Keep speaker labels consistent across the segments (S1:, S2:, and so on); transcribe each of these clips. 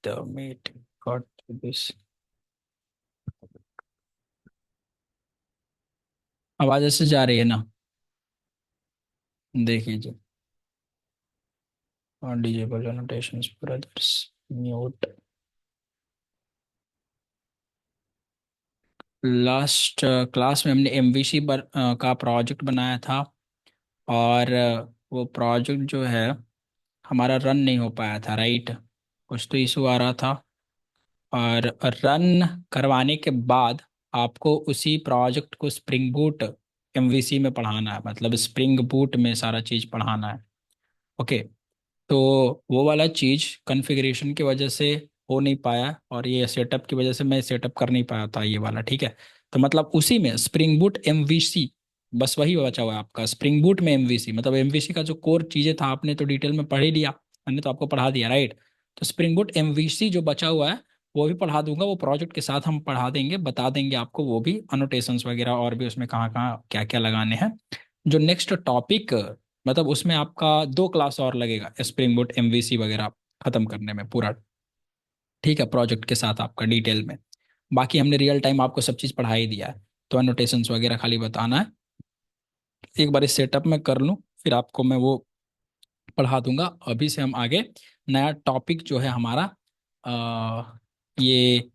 S1: the meet got this। आवाज ऐसे जा रही है ना? देख लीजिए। और disable annotations for others mute. Last class में हमने एमवीसी पर का प्रोजेक्ट बनाया था। और वो प्रोजेक्ट जो है हमारा रन नहीं हो पाया था, राइट? कुछ तो इशू आ रहा था। और रन करवाने के बाद आपको उसी प्रोजेक्ट को स्प्रिंग बूट एमवीसी में पढ़ाना है, मतलब स्प्रिंग बूट में सारा चीज़ पढ़ाना है। ओके। तो वो वाला चीज़ कॉन्फ़िगरेशन की वजह से हो नहीं पाया, और ये सेटअप की वजह से मैं सेटअप कर नहीं पाया था ये वाला, ठीक है। तो मतलब उसी में स्प्रिंग बूट एमवीसी, बस वही बचा हुआ है आपका स्प्रिंग बूट में एमवीसी। मतलब एमवीसी का जो कोर चीज़ें था आपने तो डिटेल में पढ़ ही लिया, मैंने तो आपको पढ़ा दिया, राइट? तो स्प्रिंग बूट एमवीसी जो बचा हुआ है वो भी पढ़ा दूंगा, वो प्रोजेक्ट के साथ हम पढ़ा देंगे, बता देंगे आपको वो भी अनोटेशंस वगैरह और भी उसमें कहाँ कहाँ क्या क्या लगाने हैं। जो नेक्स्ट टॉपिक, मतलब उसमें आपका 2 क्लास और लगेगा स्प्रिंग बूट एमवीसी वगैरह खत्म करने में पूरा, ठीक है, प्रोजेक्ट के साथ आपका डिटेल में। बाकी हमने रियल टाइम आपको सब चीज़ पढ़ा ही दिया है, तो एनोटेशंस वगैरह खाली बताना है। एक बार इस सेटअप में कर लूँ फिर आपको मैं वो पढ़ा दूंगा। अभी से हम आगे नया टॉपिक जो है हमारा, ये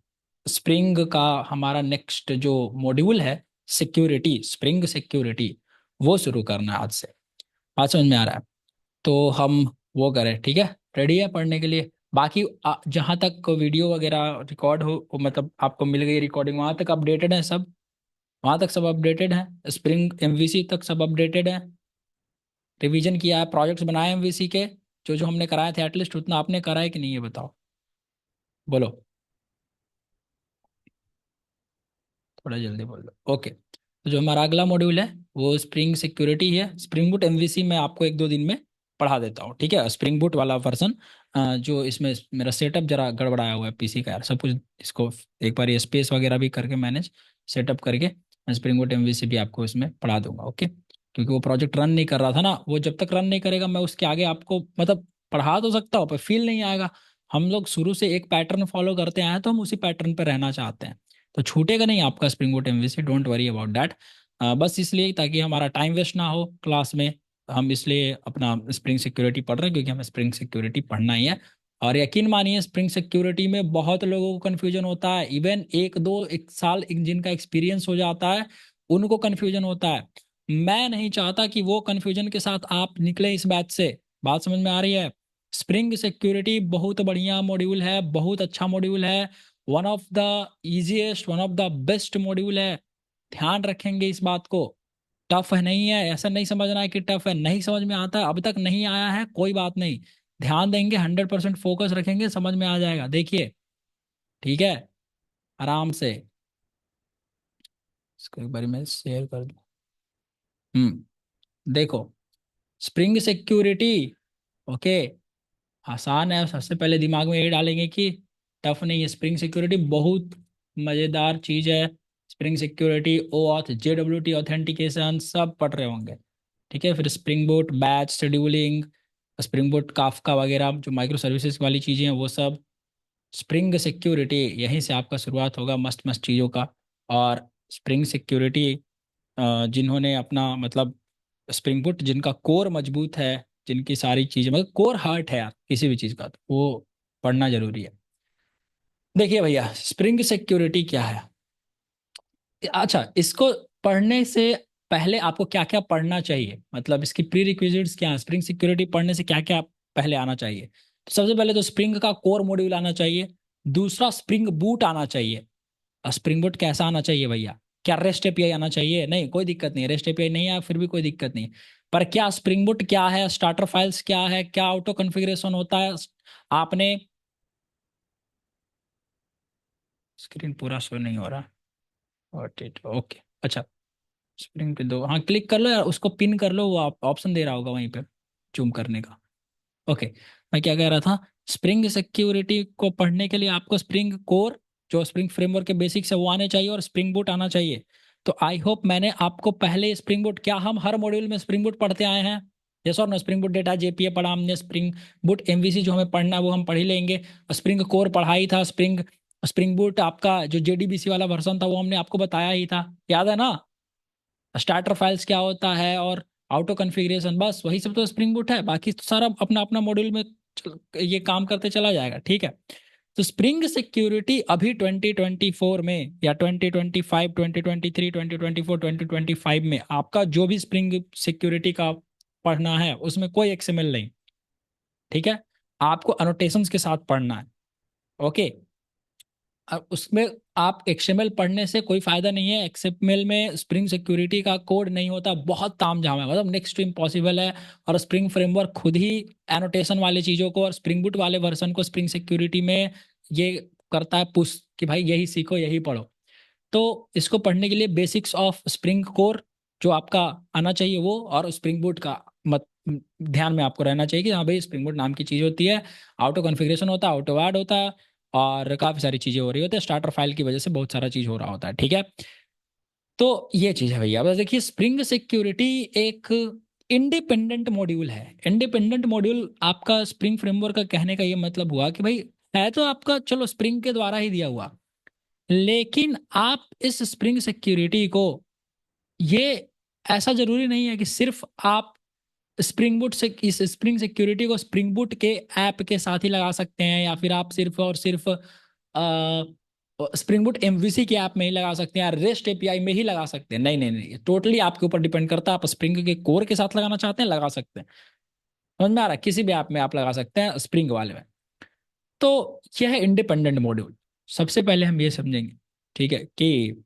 S1: स्प्रिंग का हमारा नेक्स्ट जो मॉड्यूल है, सिक्योरिटी, स्प्रिंग सिक्योरिटी, वो शुरू करना है आज से। बात समझ में आ रहा है? तो हम वो करें, ठीक है? रेडी है पढ़ने के लिए? बाकी जहाँ तक वीडियो वगैरह रिकॉर्ड हो मतलब आपको मिल गई रिकॉर्डिंग, वहाँ तक अपडेटेड है सब? वहाँ तक सब अपडेटेड है? स्प्रिंग एमवीसी तक सब अपडेटेड है? रिवीजन किया है, प्रोजेक्ट्स बनाए एमवीसी के जो जो हमने कराए थे, एटलीस्ट उतना आपने करा है कि नहीं, ये बताओ, बोलो। थोड़ा जल्दी बोल दो। ओके, तो जो हमारा अगला मॉड्यूल है वो स्प्रिंग सिक्योरिटी है। स्प्रिंग बूट एमवीसी मैं आपको 1-2 दिन में पढ़ा देता हूँ, ठीक है? स्प्रिंग बूट वाला वर्जन, जो इसमें मेरा सेटअप जरा गड़बड़ाया हुआ है पीसी का यार, सब कुछ इसको एक बार ये स्पेस वगैरह भी करके मैनेज सेटअप करके स्प्रिंग बूट एमवीसी भी आपको इसमें पढ़ा दूंगा, ओके? क्योंकि वो प्रोजेक्ट रन नहीं कर रहा था ना, वो जब तक रन नहीं करेगा मैं उसके आगे आपको मतलब पढ़ा तो सकता हूँ पर फील नहीं आएगा। हम लोग शुरू से एक पैटर्न फॉलो करते आए हैं, तो हम उसी पैटर्न पर रहना चाहते हैं। तो छूटेगा नहीं आपका spring boot MVC, don't worry about that. बस इसलिए ताकि हमारा टाइम वेस्ट ना हो क्लास में, हम इसलिए अपना स्प्रिंग सिक्योरिटी पढ़ रहे हैं, क्योंकि हमें स्प्रिंग सिक्योरिटी पढ़ना ही है। और यकीन मानिए स्प्रिंग सिक्योरिटी में बहुत लोगों को कन्फ्यूजन होता है, इवन 1 साल जिनका एक्सपीरियंस हो जाता है उनको कन्फ्यूजन होता है। मैं नहीं चाहता कि वो कन्फ्यूजन के साथ आप निकले इस बैच से। बात समझ में आ रही है? स्प्रिंग सिक्योरिटी बहुत बढ़िया मॉड्यूल है, बहुत अच्छा मॉड्यूल है, one of the easiest, one of the best module है। ध्यान रखेंगे इस बात को। टफ है नहीं है, ऐसा नहीं समझना है कि टफ है, नहीं समझ में आता है, अब तक नहीं आया है, कोई बात नहीं। ध्यान देंगे, 100% फोकस रखेंगे, समझ में आ जाएगा, देखिए, ठीक है? आराम से इसको एक बार मैं शेयर कर दूं। देखो, स्प्रिंग सिक्योरिटी, ओके, आसान है। सबसे पहले दिमाग में ये डालेंगे कि टफ नहीं है। स्प्रिंग सिक्योरिटी बहुत मज़ेदार चीज़ है। Spring security, OAuth, JWT authentication सब पढ़ रहे होंगे, ठीक है? फिर spring boot batch scheduling, spring boot Kafka वगैरह जो माइक्रो सर्विसेज वाली चीज़ें हैं वो सब। स्प्रिंग सिक्योरिटी, यहीं से आपका शुरुआत होगा मस्त मस्त चीज़ों का। और स्प्रिंग सिक्योरिटी जिन्होंने अपना मतलब स्प्रिंग बूट जिनका कोर मजबूत है, जिनकी सारी चीज़ें मतलब कोर हार्ट है यार किसी भी चीज़ का, तो वो पढ़ना जरूरी है। देखिए भैया, स्प्रिंग सिक्योरिटी क्या है? अच्छा, इसको पढ़ने से पहले आपको क्या क्या पढ़ना चाहिए, मतलब इसकी प्री रिक्विजिट्स क्या है? स्प्रिंग सिक्योरिटी पढ़ने से क्या क्या पहले आना चाहिए? तो सबसे पहले तो स्प्रिंग का कोर मॉड्यूल आना चाहिए। दूसरा, स्प्रिंग बूट आना चाहिए। और स्प्रिंग बूट कैसा आना चाहिए भैया? क्या रेस्ट एपीआई आना चाहिए? नहीं, कोई दिक्कत नहीं, रेस्ट एपीआई नहीं आया फिर भी कोई दिक्कत नहीं। पर क्या स्प्रिंग बूट क्या है, स्टार्टर फाइल्स क्या है, क्या ऑटो कॉन्फ़िगरेशन होता है? आपने स्क्रीन पूरा शो नहीं हो रहा, और ओके, अच्छा। स्प्रिंग पे दो, हाँ, क्लिक कर लो यार, उसको पिन कर लो, वो ऑप्शन दे रहा होगा वहीं पे जूम करने का। ओके, मैं क्या कह रहा था? स्प्रिंग सिक्योरिटी को पढ़ने के लिए आपको स्प्रिंग कोर, जो स्प्रिंग फ्रेमवर्क के बेसिक्स है वो आने चाहिए, और स्प्रिंग बूट आना चाहिए। तो आई होप मैंने आपको पहले स्प्रिंग बूट, क्या हम हर मॉड्यूल में स्प्रिंग बूट पढ़ते आए हैं? यस और no, Spring Boot data JPA पढ़ा हमने, स्प्रिंग बूट एमवीसी जो हमें पढ़ना है वो हम पढ़ ही लेंगे। स्प्रिंग कोर पढ़ाई था, स्प्रिंग स्प्रिंग बूट आपका जो जेडीबीसी वाला वर्जन था वो हमने आपको बताया ही था, याद है ना। स्टार्टर फाइल्स क्या होता है और ऑटो कॉन्फ़िगरेशन, बस वही सब तो स्प्रिंग बूट है, बाकी तो सारा अपना अपना मॉड्यूल में ये काम करते चला जाएगा, ठीक है। तो स्प्रिंग सिक्योरिटी अभी 2024 में या 2025, 2023, 2024, 2025 में आपका जो भी स्प्रिंग सिक्योरिटी का पढ़ना है उसमें कोई एक्सएमएल नहीं, ठीक है। आपको अनोटेशंस के साथ पढ़ना है, ओके। अब उसमें आप एक्सएमएल पढ़ने से कोई फायदा नहीं है, एक्सएमएल में स्प्रिंग सिक्योरिटी का कोड नहीं होता, बहुत तामझाम है, मतलब नेक्स्ट टू इम्पॉसिबल है। और स्प्रिंग फ्रेमवर्क खुद ही एनोटेशन वाली चीज़ों को और स्प्रिंग बूट वाले वर्जन को स्प्रिंग सिक्योरिटी में ये करता है पुश कि भाई यही सीखो यही पढ़ो। तो इसको पढ़ने के लिए बेसिक्स ऑफ स्प्रिंग कोर जो आपका आना चाहिए वो, और स्प्रिंग बूट का मत ध्यान में आपको रहना चाहिए कि हाँ भाई स्प्रिंग बूट नाम की चीज़ होती है, ऑटो कॉन्फ़िगरेशन होता है, ऑटो वार्ड होता है, और काफ़ी सारी चीज़ें हो रही होती है, स्टार्टर फाइल की वजह से बहुत सारा चीज़ हो रहा होता है, ठीक है। तो ये चीज़ है भैया। बस देखिए, स्प्रिंग सिक्योरिटी एक इंडिपेंडेंट मॉड्यूल है। इंडिपेंडेंट मॉड्यूल आपका स्प्रिंग फ्रेमवर्क का कहने का ये मतलब हुआ कि भाई है तो आपका चलो स्प्रिंग के द्वारा ही दिया हुआ, लेकिन आप इस स्प्रिंग सिक्योरिटी को, ये ऐसा जरूरी नहीं है कि सिर्फ आप स्प्रिंग बूट से इस स्प्रिंग सिक्योरिटी को स्प्रिंग बूट के ऐप के साथ ही लगा सकते हैं, या फिर आप सिर्फ और सिर्फ स्प्रिंग बूट एमवीसी के ऐप में ही लगा सकते हैं, या रेस्ट एपीआई में ही लगा सकते हैं। नहीं नहीं नहीं, टोटली आपके ऊपर डिपेंड करता है, आप स्प्रिंग के कोर के साथ लगाना चाहते हैं लगा सकते हैं, समझ में आ रहा है, किसी भी ऐप में आप लगा सकते हैं स्प्रिंग वाले में। तो यह है इंडिपेंडेंट मॉड्यूल। सबसे पहले हम ये समझेंगे, ठीक है, कि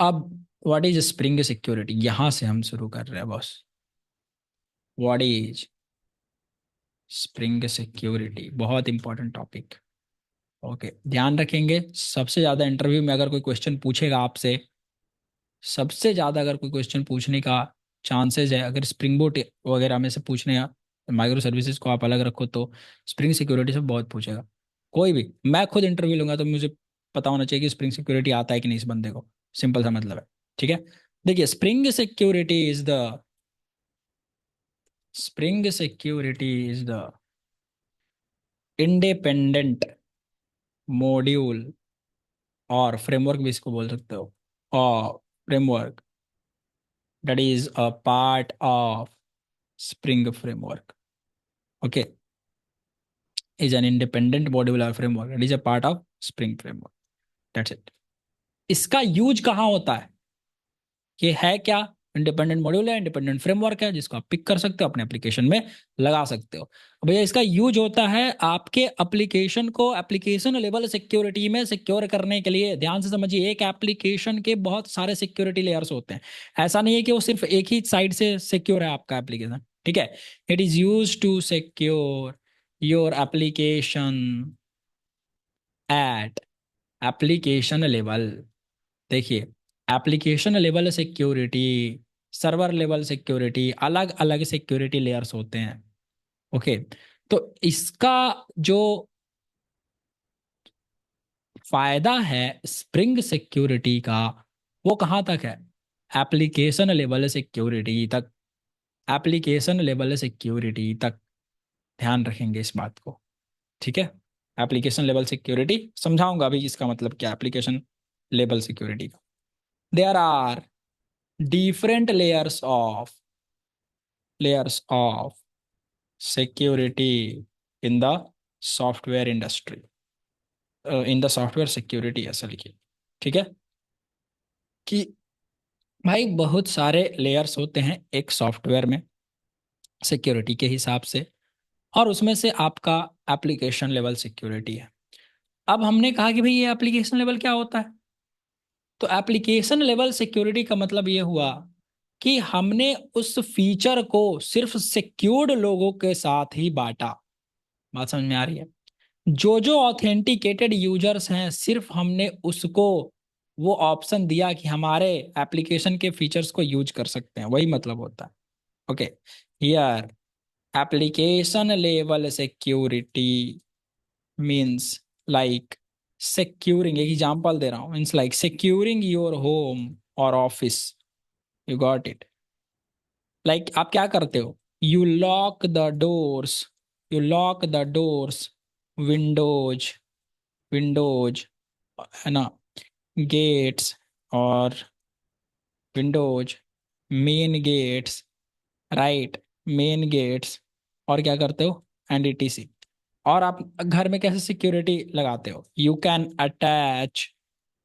S1: अब व्हाट इज स्प्रिंग सिक्योरिटी, यहां से हम शुरू कर रहे हैं boss. What is spring security, बहुत इंपॉर्टेंट टॉपिक, ओके। ध्यान रखेंगे, सबसे ज्यादा इंटरव्यू में अगर कोई क्वेश्चन पूछेगा आपसे, सबसे ज्यादा अगर कोई क्वेश्चन पूछने का चांसेस है, अगर स्प्रिंग बोट वगैरह में से पूछने या माइक्रो सर्विसेज को आप अलग रखो तो स्प्रिंग सिक्योरिटी से बहुत पूछेगा। कोई भी, मैं खुद इंटरव्यू लूंगा तो मुझे पता होना चाहिए कि स्प्रिंग सिक्योरिटी आता है कि नहीं इस बंदे को, सिंपल सा मतलब है, ठीक है। देखिए, spring security is the independent module, और फ्रेमवर्क भी इसको बोल सकते हो, और framework that is a part of spring framework, okay, is an independent modular framework that is a part of spring framework, that's it. इसका यूज कहाँ होता है, ये है क्या, इंडिपेंडेंट मॉड्यूल है, इंडिपेंडेंट फ्रेमवर्क है, जिसको आप पिक कर सकते हो अपने एप्लीकेशन में लगा सकते हो। अब भैया इसका यूज होता है आपके एप्लीकेशन को एप्लीकेशन लेवल सिक्योरिटी में सिक्योर करने के लिए। ध्यान से समझिए, एक एप्लीकेशन के बहुत सारे सिक्योरिटी लेयर्स होते हैं, ऐसा नहीं है कि वो सिर्फ एक ही साइड से सिक्योर है आपका एप्लीकेशन, ठीक है। It is use to secure your application at application level. देखिए, application level security, server level security, अलग अलग सिक्योरिटी लेयर्स होते हैं, ओके। तो इसका जो फायदा है स्प्रिंग सिक्योरिटी का, वो कहाँ तक है, एप्लीकेशन लेवल सिक्योरिटी तक, एप्लीकेशन लेवल सिक्योरिटी तक। ध्यान रखेंगे इस बात को, ठीक है। एप्लीकेशन लेवल सिक्योरिटी समझाऊंगा अभी इसका मतलब क्या, एप्लीकेशन लेवल सिक्योरिटी का। There are different layers of security in the software industry, in the software security असल की, ठीक है, कि भाई बहुत सारे लेयर्स होते हैं एक सॉफ्टवेयर में सिक्योरिटी के हिसाब से, और उसमें से आपका एप्लीकेशन लेवल सिक्योरिटी है। अब हमने कहा कि भाई ये एप्लीकेशन लेवल क्या होता है, तो एप्लीकेशन लेवल सिक्योरिटी का मतलब ये हुआ कि हमने उस फीचर को सिर्फ सिक्योर्ड लोगों के साथ ही बांटा। बात समझ में आ रही है, जो जो ऑथेंटिकेटेड यूजर्स हैं सिर्फ हमने उसको वो ऑप्शन दिया कि हमारे एप्लीकेशन के फीचर्स को यूज कर सकते हैं, वही मतलब होता है, okay. Here application level security means like securing, एक एग्जांपल दे रहा हूँ, means like securing your home और office, you got it, like आप क्या करते हो, you lock the doors, you lock the doors, windows, windows, है ना, गेट्स, और windows, main gates, right, main gates, और क्या करते हो, एंड etc। और आप घर में कैसे सिक्योरिटी लगाते हो, you can attach,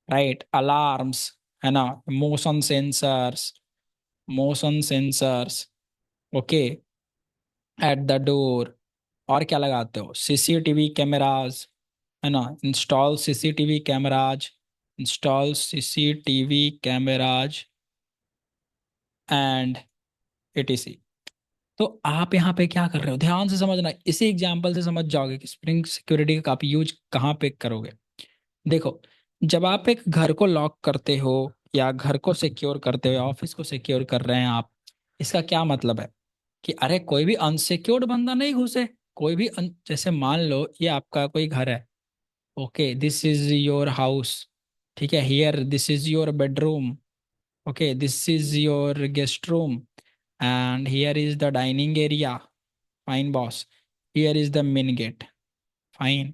S1: right, alarms, है ना, motion sensors, motion sensors, okay, at the door. और क्या लगाते हो, सीसीटीवी कैमराज, है ना, install CCTV cameras, install CCTV cameras and etc। तो आप यहाँ पे क्या कर रहे हो, ध्यान से समझना, इसी एग्जाम्पल से समझ जाओगे कि स्प्रिंग सिक्योरिटी का आप यूज कहाँ पे करोगे। देखो, जब आप एक घर को लॉक करते हो या घर को सिक्योर करते हो, ऑफिस को सिक्योर कर रहे हैं आप, इसका क्या मतलब है कि अरे कोई भी अनसिक्योर्ड बंदा नहीं घुसे, कोई भी जैसे मान लो ये आपका कोई घर है, okay, this is your house, ठीक है, here this is your bedroom, okay, this is your guest room, and here is the dining area, fine boss, here is the main gate, fine,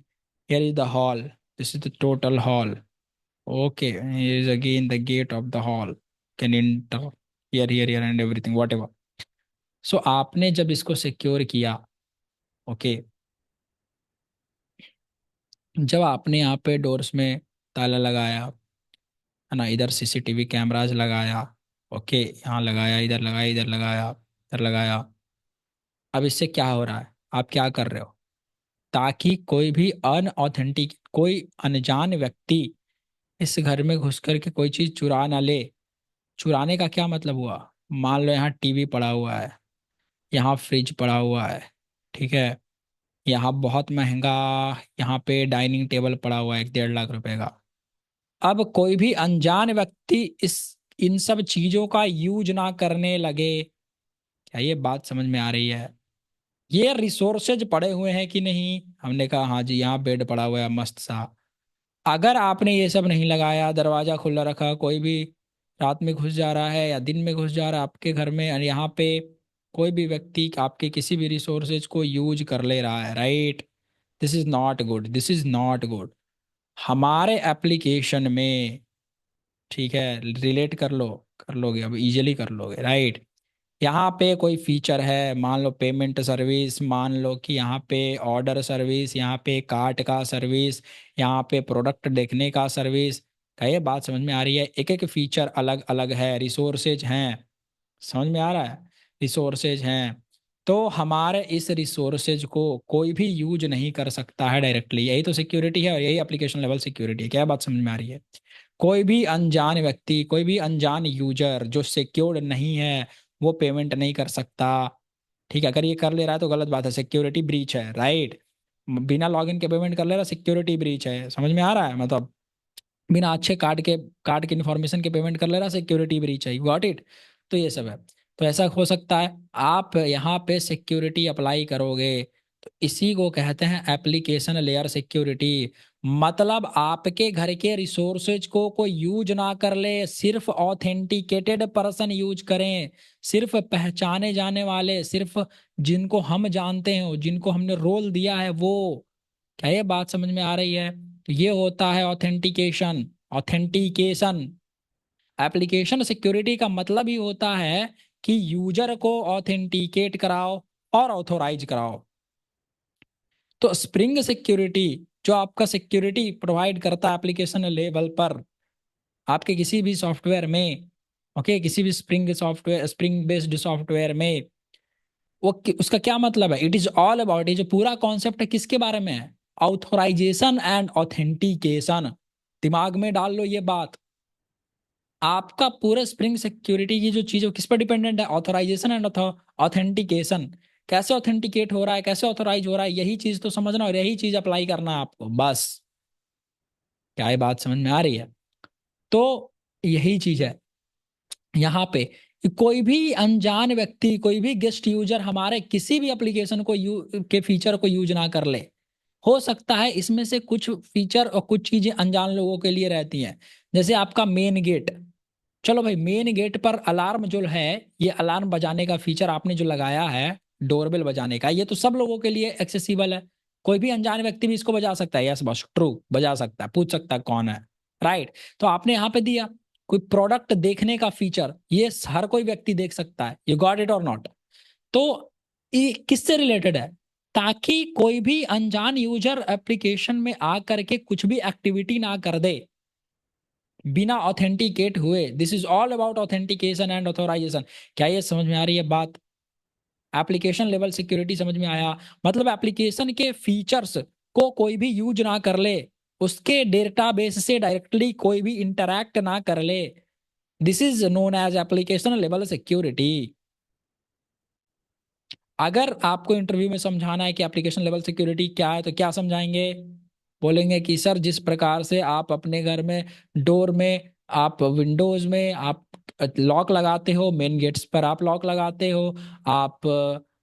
S1: here is the hall, this is the total hall, okay, here is again the gate of the hall, can enter here and everything whatever। so आपने जब इसको secure किया, okay, जब आपने यहाँ पे doors में ताला लगाया, है ना, इधर सीसीटीवी कैमराज लगाया, ओके, यहाँ लगाया, इधर लगाया, इधर लगाया, इधर लगाया, अब इससे क्या हो रहा है, आप क्या कर रहे हो, ताकि कोई भी अनऑथेंटिक, कोई अनजान व्यक्ति इस घर में घुस कर के कोई चीज चुरा ना ले। चुराने का क्या मतलब हुआ, मान लो यहाँ टीवी पड़ा हुआ है, यहाँ फ्रिज पड़ा हुआ है, ठीक है, यहाँ बहुत महंगा, यहाँ पे डाइनिंग टेबल पड़ा हुआ है 1.5 लाख रुपए का। अब कोई भी अनजान व्यक्ति इस इन सब चीजों का यूज ना करने लगे। क्या ये बात समझ में आ रही है, ये रिसोर्सेज पड़े हुए हैं कि नहीं, हमने कहा हाँ जी, यहाँ बेड पड़ा हुआ है मस्त सा। अगर आपने ये सब नहीं लगाया, दरवाजा खुला रखा, कोई भी रात में घुस जा रहा है या दिन में घुस जा रहा है आपके घर में, और यहाँ पे कोई भी व्यक्ति आपके किसी भी रिसोर्सेज को यूज कर ले रहा है, right, this is not good, this is not good. हमारे एप्लीकेशन में, ठीक है, रिलेट कर लो, कर लोगे अब, इजीली कर लोगे, राइट। यहाँ पे कोई फीचर है, मान लो पेमेंट सर्विस, मान लो कि यहाँ पे ऑर्डर सर्विस, यहाँ पे कार्ट का सर्विस, यहाँ पे प्रोडक्ट देखने का सर्विस। क्या ये बात समझ में आ रही है, एक एक फीचर अलग अलग है, रिसोर्सेज हैं, समझ में आ रहा है, रिसोर्सेज हैं। तो हमारे इस रिसोर्सेज को कोई भी यूज नहीं कर सकता है डायरेक्टली, यही तो सिक्योरिटी है और यही एप्लीकेशन लेवल सिक्योरिटी है। क्या बात समझ में आ रही है, कोई भी अनजान व्यक्ति, कोई भी अनजान यूजर जो सिक्योर्ड नहीं है, वो पेमेंट नहीं कर सकता, ठीक है। अगर ये कर ले रहा है तो गलत बात है, सिक्योरिटी ब्रीच है, राइट। बिना लॉगिन के पेमेंट कर ले रहा, सिक्योरिटी ब्रीच है, समझ में आ रहा है, मतलब बिना अच्छे कार्ड के इन्फॉर्मेशन के पेमेंट कर ले रहा, सिक्योरिटी ब्रीच है, गॉट इट। तो ये सब है। तो ऐसा हो सकता है आप यहाँ पे सिक्योरिटी अप्लाई करोगे, तो इसी को कहते हैं एप्लीकेशन लेयर सिक्योरिटी। मतलब आपके घर के रिसोर्सेज को कोई यूज ना कर ले, सिर्फ ऑथेंटिकेटेड पर्सन यूज करें, सिर्फ पहचाने जाने वाले, सिर्फ जिनको हम जानते हैं, जिनको हमने रोल दिया है वो। क्या ये बात समझ में आ रही है, तो ये होता है ऑथेंटिकेशन। ऑथेंटिकेशन, एप्लीकेशन सिक्योरिटी का मतलब ही होता है कि यूजर को ऑथेंटिकेट कराओ और ऑथोराइज कराओ। तो स्प्रिंग सिक्योरिटी जो आपका सिक्योरिटी प्रोवाइड करता है एप्लीकेशन लेवल पर, आपके किसी भी सॉफ्टवेयर में, ओके, किसी भी spring software, spring based software में, वो उसका क्या मतलब है, इट इज ऑल अबाउट, ये जो पूरा कॉन्सेप्ट है किसके बारे में है, ऑथोराइजेशन एंड ऑथेंटिकेशन। दिमाग में डाल लो ये बात, आपका पूरे स्प्रिंग सिक्योरिटी की जो चीज है किस पर डिपेंडेंट है, ऑथोराइजेशन एंड ऑथेंटिकेशन। कैसे ऑथेंटिकेट हो रहा है, कैसे ऑथोराइज हो रहा है, यही चीज तो समझना और यही चीज अप्लाई करना है आपको, बस। क्या ये बात समझ में आ रही है, तो यही चीज है यहाँ पे कि कोई भी अनजान व्यक्ति, कोई भी गेस्ट यूजर हमारे किसी भी एप्लीकेशन को के फीचर को यूज ना कर ले। हो सकता है इसमें से कुछ फीचर और कुछ चीजें अनजान लोगों के लिए रहती हैं, जैसे आपका मेन गेट, चलो भाई, मेन गेट पर अलार्म जो है, ये अलार्म बजाने का फीचर आपने जो लगाया है, डोरबेल बजाने का, ये तो सब लोगों के लिए एक्सेसिबल है। कोई भी अनजान व्यक्ति भी इसको बजा सकता है। यस बस, ट्रू, बजा सकता है, पूछ सकता है कौन है। राइट। तो आपने यहाँ पे दिया कोई प्रोडक्ट देखने का फीचर, ये हर कोई व्यक्ति देख सकता है। यू गॉट इट और नॉट? तो ये किससे रिलेटेड है? ताकि कोई भी अनजान यूजर एप्लीकेशन में आ करके कुछ भी एक्टिविटी ना कर दे बिना ऑथेंटिकेट हुए। This is all about authentication and authorisation. क्या ये समझ में आ रही है बात? एप्लीकेशन लेवल सिक्योरिटी समझ में आया? मतलब एप्लीकेशन के फीचर्स को कोई भी यूज ना कर ले, उसके डेटाबेस से डायरेक्टली कोई भी इंटरैक्ट ना कर ले। This is known as application level security. अगर आपको इंटरव्यू में समझाना है कि एप्लीकेशन लेवल सिक्योरिटी क्या है, तो क्या समझाएंगे? बोलेंगे कि सर, जिस प्रकार से आप अपने घर में डोर में, आप विंडोज में आप लॉक लगाते हो, मेन गेट्स पर आप लॉक लगाते हो, आप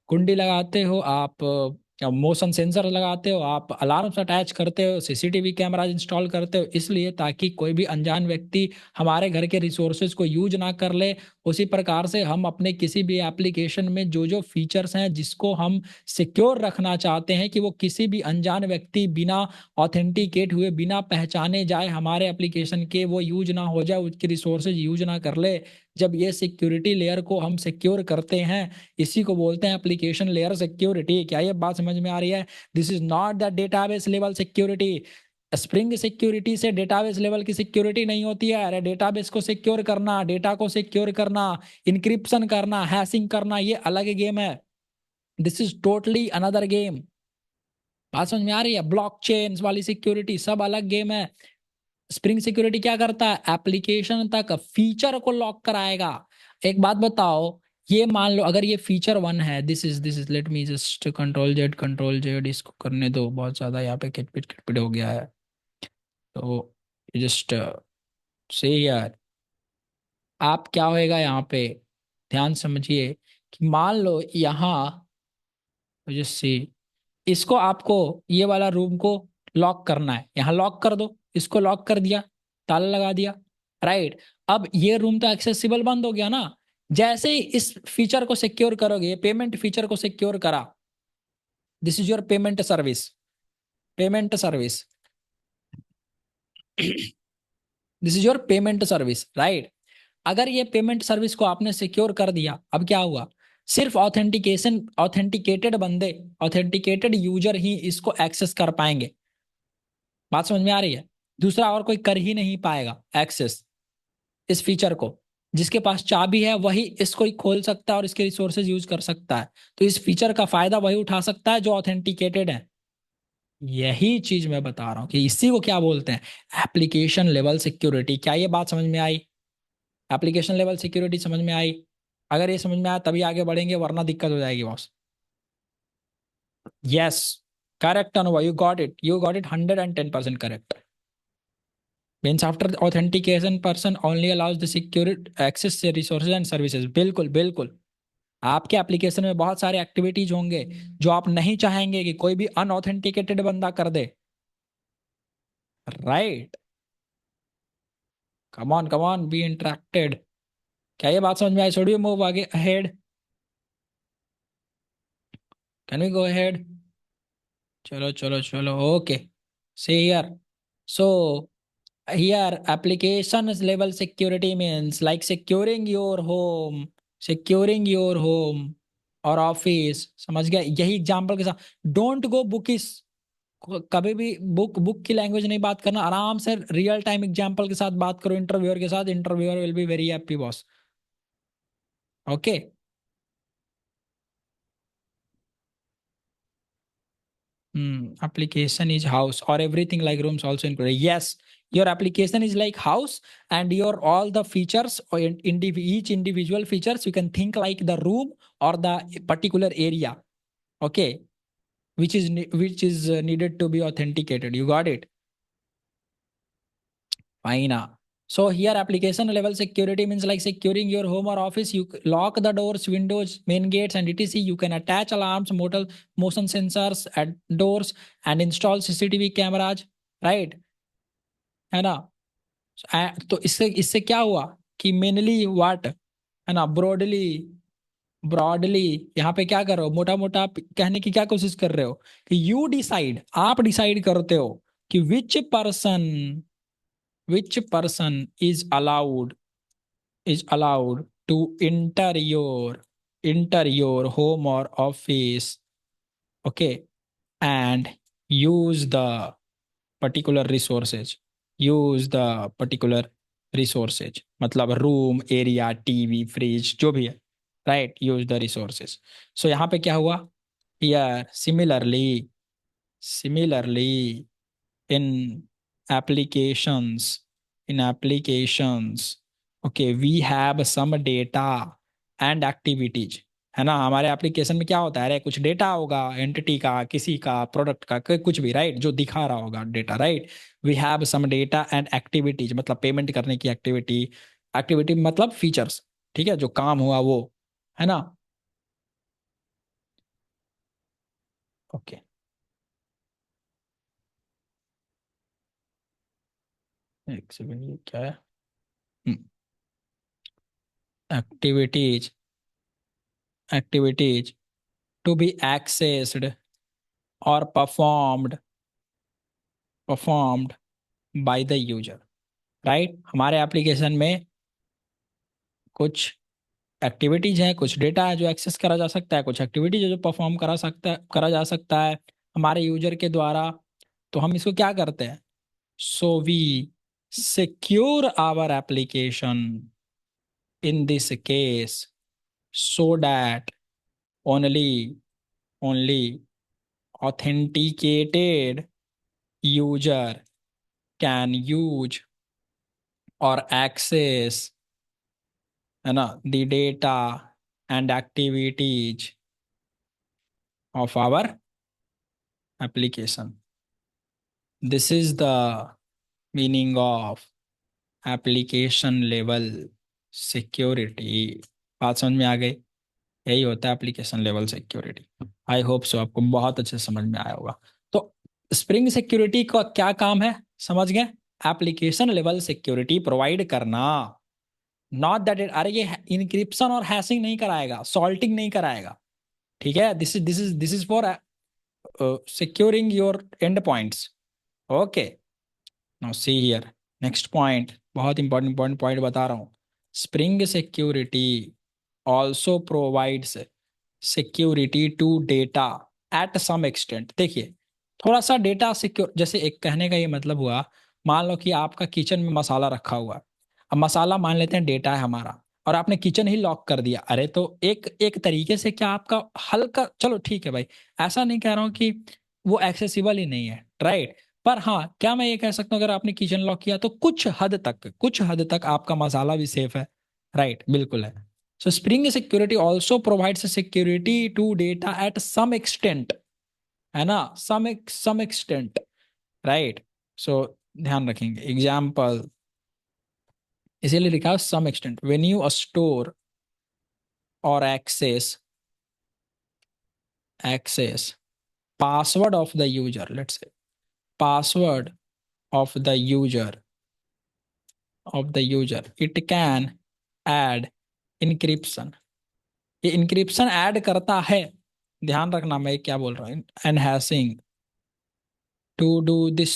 S1: कुंडी लगाते हो, आप मोशन सेंसर लगाते हो, आप अलार्म्स अटैच करते हो, सीसीटीवी कैमरा इंस्टॉल करते हो, इसलिए ताकि कोई भी अनजान व्यक्ति हमारे घर के रिसोर्सेज को यूज ना कर ले। उसी प्रकार से हम अपने किसी भी एप्लीकेशन में जो जो फीचर्स हैं जिसको हम सिक्योर रखना चाहते हैं कि वो किसी भी अनजान व्यक्ति बिना ऑथेंटिकेट हुए, बिना पहचाने जाए हमारे एप्लीकेशन के वो यूज ना हो जाए, उसके रिसोर्सेज यूज ना कर ले। जब ये सिक्योरिटी लेयर को हम सिक्योर करते हैं, इसी को बोलते हैं एप्लीकेशन लेयर सिक्योरिटी। क्या ये बात समझ में आ रही है? This is not the database level security. Spring security से डेटाबेस लेवल की सिक्योरिटी नहीं होती है। अरे डेटाबेस को सिक्योर करना, डेटा को सिक्योर करना, इंक्रिप्शन करना, हैशिंग करना, ये अलग गेम है। This is totally another game. बात समझ में आ रही है? ब्लॉकचेन वाली सिक्योरिटी सब अलग गेम है। स्प्रिंग सिक्योरिटी क्या करता है? एप्लीकेशन तक फीचर को लॉक कराएगा। एक बात बताओ, ये मान लो अगर ये फीचर वन है, this is let me just control Z इसको करने दो, बहुत ज्यादा यहाँ पे किटपिट किटपिट हो गया है। तो जस्ट से यार, आप क्या होएगा यहाँ पे, ध्यान समझिए कि मान लो यहाँ जस्ट सी, इसको आपको ये वाला रूम को लॉक करना है, यहाँ लॉक कर दो, इसको लॉक कर दिया, ताला लगा दिया। राइट। अब ये रूम तो एक्सेसिबल बंद हो गया ना। जैसे ही इस फीचर को सिक्योर करोगे, पेमेंट फीचर को सिक्योर करा, this is your payment service. Payment service this is your payment service, right. अगर ये पेमेंट सर्विस को आपने सिक्योर कर दिया, अब क्या हुआ? सिर्फ ऑथेंटिकेशन, ऑथेंटिकेटेड बंदे, ऑथेंटिकेटेड यूजर ही इसको एक्सेस कर पाएंगे। बात समझ में आ रही है? दूसरा और कोई कर ही नहीं पाएगा एक्सेस इस फीचर को। जिसके पास चाबी है वही इसको ही खोल सकता है और इसके रिसोर्सेज यूज कर सकता है। तो इस फीचर का फायदा वही उठा सकता है जो ऑथेंटिकेटेड है। यही चीज मैं बता रहा हूँ कि इसी को क्या बोलते हैं, एप्लीकेशन लेवल सिक्योरिटी। क्या ये बात समझ में आई? एप्लीकेशन लेवल सिक्योरिटी समझ में आई? अगर ये समझ में आया तभी आगे बढ़ेंगे, वरना दिक्कत हो जाएगी boss. Yes, correct Anubhav, you got it 110% correct. Means after authentication person only allows the secure access resources and services. बिल्कुल बिल्कुल। आपके एप्लीकेशन में बहुत सारे एक्टिविटीज होंगे जो आप नहीं चाहेंगे कि कोई भी अनऑथेंटिकेटेड बंदा कर दे। Right. Come on be interacted. क्या ये बात समझ में आई? छोड़िए, मूव आगे ahead. Can we go ahead? चलो चलो चलो, okay. See here. So here application level security means like securing your home और ऑफिस। समझ गया? यही एग्जांपल के साथ, डोंट गो बुकिश। कभी भी बुक की लैंग्वेज नहीं बात करना, आराम से रियल टाइम एग्जांपल के साथ बात करो इंटरव्यूअर के साथ। Interviewer will be very happy boss. Okay. Application is house or everything like rooms also included. Yes, your application is like house, and your all the features or each individual features you can think like the room or the particular area. Okay, which is needed to be authenticated. You got it? Fine. So here application level security means like securing your home or office. You lock the doors, windows, main gates, and etc. You can attach alarms, motion sensors at doors, and install CCTV cameras. Right? है ना? तो इससे इससे क्या हुआ? कि mainly what, है ना, ब्रॉडली, ब्रॉडली यहाँ पे क्या कर रहे हो, मोटा मोटा आप कहने की क्या कोशिश कर रहे हो कि यू डिसाइड, आप डिसाइड करते हो कि which person is allowed to enter your home और office, okay, and use the particular resources, use the particular resources मतलब रूम, एरिया, टीवी, फ्रिज, जो भी है, right, use the resources. So यहाँ पे क्या हुआ, here similarly in applications, okay, we have some data and activities, है ना, हमारे एप्लीकेशन में क्या होता है, अरे कुछ डेटा होगा, एंटिटी का, किसी का, प्रोडक्ट का, कुछ भी, राइट, जो दिखा रहा होगा data, right. We have some data and activities मतलब पेमेंट करने की एक्टिविटी, एक्टिविटी मतलब फीचर्स, ठीक है, जो काम हुआ वो, है ना। ओके, एक सेकंड, ये क्या है, activities, activities to be accessed or performed by the user, right. हमारे एप्लीकेशन में कुछ एक्टिविटीज हैं, कुछ डेटा है जो एक्सेस करा जा सकता है, कुछ एक्टिविटीज है जो परफॉर्म करा जा सकता है हमारे यूजर के द्वारा। तो हम इसको क्या करते हैं, so we secure our application in this case so that only authenticated user can use or access, है ना, the data and activities of our application. This is the meaning of application level security. बात समझ में आ गई, यही होता है application level security. I hope so आपको बहुत अच्छे से समझ में आया होगा। तो स्प्रिंग सिक्योरिटी का क्या काम है, समझ गए, एप्लीकेशन लेवल सिक्योरिटी प्रोवाइड करना। नॉट दैट इट, अरे ये इनक्रिप्शन और हैशिंग नहीं कराएगा, सॉल्टिंग नहीं कराएगा, ठीक है, this is for securing your end points, okay. Now see here, next point, बहुत इंपॉर्टेंट पॉइंट बता रहा हूँ। Spring security also provides security to data at some extent. देखिए, थोड़ा सा डेटा सिक्योर, जैसे एक कहने का ये मतलब हुआ, मान लो कि आपका किचन में मसाला रखा हुआ है, अब मसाला मान लेते हैं डेटा है हमारा, और आपने किचन ही लॉक कर दिया, अरे तो एक एक तरीके से क्या आपका हल्का, चलो ठीक है भाई, ऐसा नहीं कह रहा हूँ कि वो एक्सेसिबल ही नहीं है, राइट, पर हाँ, क्या मैं ये कह सकता हूँ अगर आपने किचन लॉक किया तो कुछ हद तक आपका मसाला भी सेफ है, राइट, बिल्कुल है। So Spring Security also provides a security to data at some extent, है ना, some extent, right? So ध्यान रखेंगे, एग्जाम्पल इसीलिए लिखा है some extent, when you store or access password of the user, let's say password of the user, it can add encryption, ये encryption add करता है, ध्यान रखना मैं क्या बोल रहा हूँ, enhancing. To do this,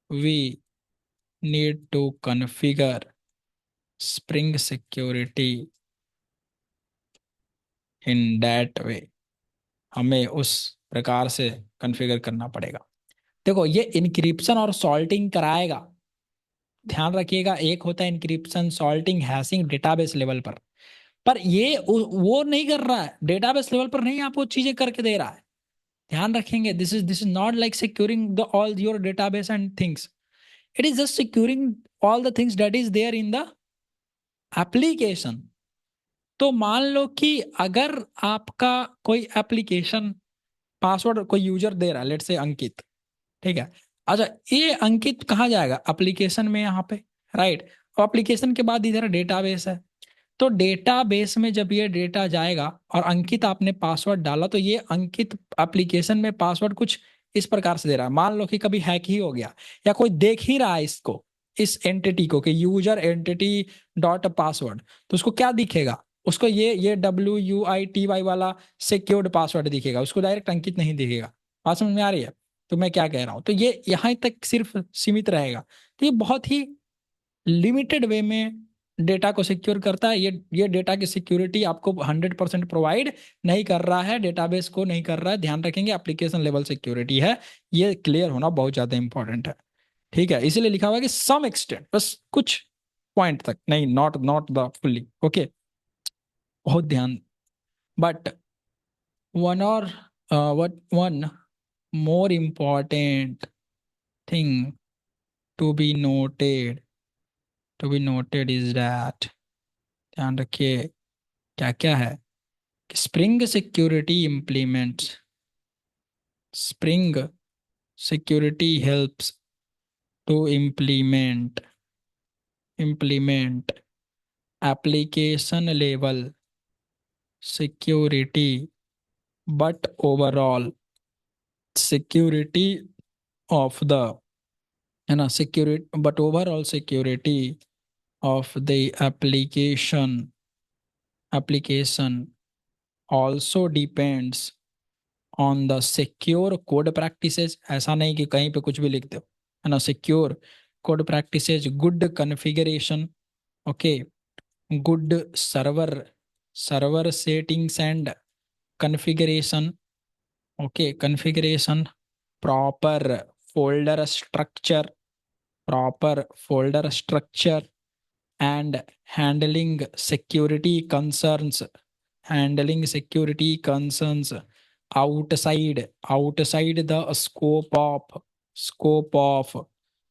S1: we need to configure Spring Security in that way. हमें उस प्रकार से कॉन्फ़िगर करना पड़ेगा। देखो, ये इनक्रिप्शन और सॉल्टिंग कराएगा, ध्यान रखिएगा, एक होता है encryption, salting, hashing database level पर ये वो नहीं कर रहा है, डेटाबेस लेवल पर नहीं आपको चीजें करके दे रहा है, ध्यान रखेंगे। This is not like securing the all your database and things, it is just securing all the things that is there in the application. तो मान लो कि अगर आपका कोई एप्लीकेशन पासवर्ड कोई यूजर दे रहा है, लेट से अंकित, ठीक है, अच्छा, ये अंकित कहाँ जाएगा, एप्लीकेशन में यहाँ पे, राइट, और एप्लीकेशन के बाद इधर डेटाबेस है, तो डेटाबेस में जब ये डेटा जाएगा और अंकित आपने पासवर्ड डाला, तो ये अंकित एप्लीकेशन में पासवर्ड कुछ इस प्रकार से दे रहा है, मान लो कि कभी हैक ही हो गया या कोई देख ही रहा है इसको, इस एंटिटी को कि यूजर एंटिटी डॉट पासवर्ड, तो उसको क्या दिखेगा, उसको ये WUITY वाला सिक्योर्ड पासवर्ड दिखेगा, उसको डायरेक्ट अंकित नहीं दिखेगा। बात समझ में आ रही है? तो मैं क्या कह रहा हूं, तो ये यहाँ तक सिर्फ सीमित रहेगा। तो ये बहुत ही लिमिटेड वे में डेटा को सिक्योर करता है। ये डेटा की सिक्योरिटी आपको 100% प्रोवाइड नहीं कर रहा है, डेटाबेस को नहीं कर रहा है। ध्यान रखेंगे एप्लीकेशन लेवल सिक्योरिटी है, ये क्लियर होना बहुत ज्यादा इंपॉर्टेंट है। ठीक है, इसीलिए लिखा हुआ है कि सम एक्सटेंट, बस कुछ पॉइंट तक, नहीं, not not the fully. Okay, बहुत ध्यान। बट वन और what one more important thing to be noted is that, ध्यान रखिए क्या क्या है। Spring security implements, spring security helps to implement application level security, but overall security of the, है ना, security, but overall security of the application also depends on the secure code practices. ऐसा नहीं कि कहीं पे कुछ भी लिख दो, है ना, secure code practices, good configuration, okay, good server settings and configuration, okay, configuration, proper folder structure proper folder structure and handling security concerns handling security concerns outside the scope of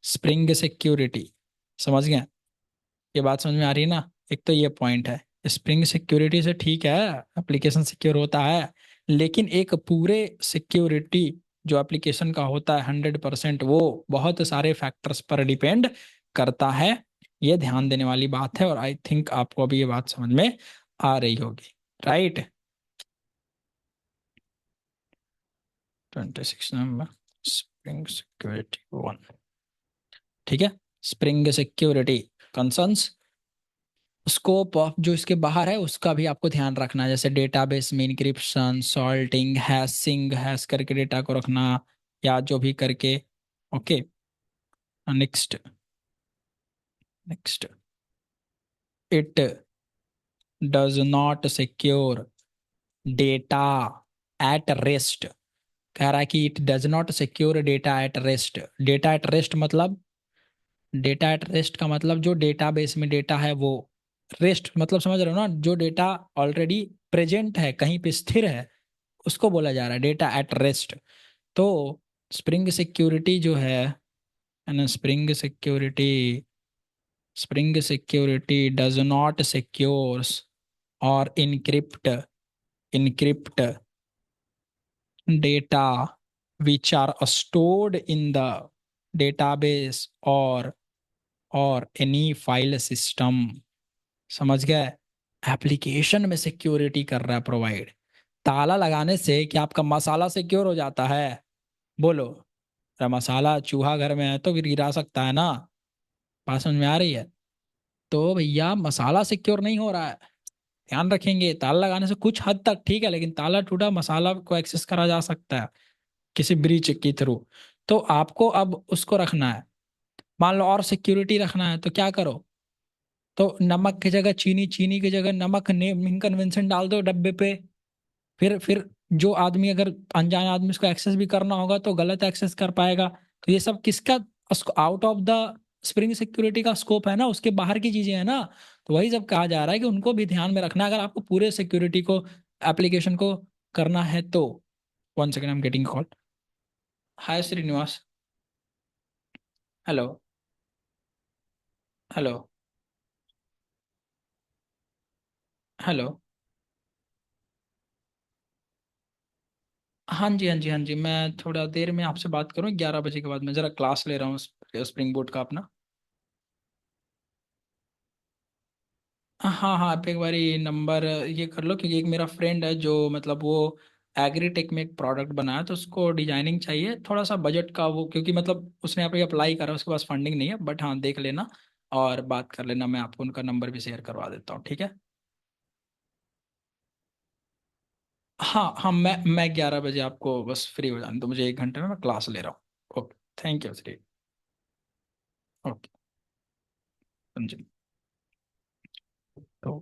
S1: spring security. समझ गए? ये बात समझ में आ रही है ना? एक तो ये पॉइंट है, स्प्रिंग सिक्योरिटी से ठीक है एप्लीकेशन सिक्योर होता है, लेकिन एक पूरे सिक्योरिटी जो एप्लीकेशन का होता है 100%, वो बहुत सारे फैक्टर्स पर डिपेंड करता है। ये ध्यान देने वाली बात है, और आई थिंक आपको अभी ये बात समझ में आ रही होगी, राइट? 26 नवंबर, स्प्रिंग सिक्योरिटी 1। ठीक है, spring security concerns, scope of जो इसके बाहर है उसका भी आपको ध्यान रखना है, जैसे डेटाबेस में इंक्रिप्शन, सॉल्टिंग, हैशिंग, हैश करके डेटा को रखना, या जो भी करके। Okay, next next, it does not secure data at rest. कह रहा है कि it does not secure data at rest. Data at rest मतलब, डेटा एट रेस्ट का मतलब जो डेटाबेस में डेटा है वो, रेस्ट मतलब समझ रहे हो ना, जो डेटा ऑलरेडी प्रेजेंट है, कहीं पे स्थिर है, उसको बोला जा रहा है डेटा एट रेस्ट। तो स्प्रिंग सिक्योरिटी जो है ना, spring security does not secures और encrypt data which are stored in the database or any file system। समझ गए? एप्लीकेशन में सिक्योरिटी कर रहा है प्रोवाइड। ताला लगाने से क्या आपका मसाला सिक्योर हो जाता है? बोलो, अरे मसाला चूहा घर में है तो फिर गिरा सकता है ना। बात समझ में आ रही है? तो भैया मसाला सिक्योर नहीं हो रहा है, ध्यान रखेंगे। ताला लगाने से कुछ हद तक ठीक है, लेकिन ताला टूटा, मसाला को एक्सेस करा जा सकता है किसी ब्रीच के थ्रू। तो आपको अब उसको रखना है, मान लो और सिक्योरिटी रखना है, तो क्या करो, तो नमक की जगह चीनी, चीनी की जगह नमक, नेमिंग कन्वेंशन डाल दो डब्बे पे। फिर जो आदमी, अगर अनजान आदमी उसको एक्सेस भी करना होगा तो गलत एक्सेस कर पाएगा। तो ये सब किसका, out of the spring security का स्कोप है ना, उसके बाहर की चीजें हैं ना। तो वही सब कहा जा रहा है कि उनको भी ध्यान में रखना अगर आपको पूरे सिक्योरिटी को, एप्लीकेशन को करना है तो। 1 second, I am getting call. Hi Srinivas. Hello. Hello. Hello. हाँ जी, हाँ जी, हाँ जी, मैं थोड़ा देर में आपसे बात करूँ, 11 बजे के बाद। मैं ज़रा क्लास ले रहा हूँ स्प्रिंग बोर्ड का अपना। हाँ हाँ, आप एक बारी नंबर ये कर लो, क्योंकि एक मेरा फ्रेंड है जो मतलब वो एग्रीटेक में एक प्रोडक्ट बनाया, तो उसको डिजाइनिंग चाहिए, थोड़ा सा बजट का वो, क्योंकि मतलब उसने अभी अप्लाई करा, उसके पास फंडिंग नहीं है, बट हाँ देख लेना और बात कर लेना, मैं आपको उनका नंबर भी शेयर करवा देता हूँ, ठीक है। हाँ हाँ, मैं 11 बजे आपको बस फ्री हो जाने तो, मुझे 1 घंटे में मैं क्लास ले रहा हूँ। Okay, thank you Shri. Okay, समझे। तो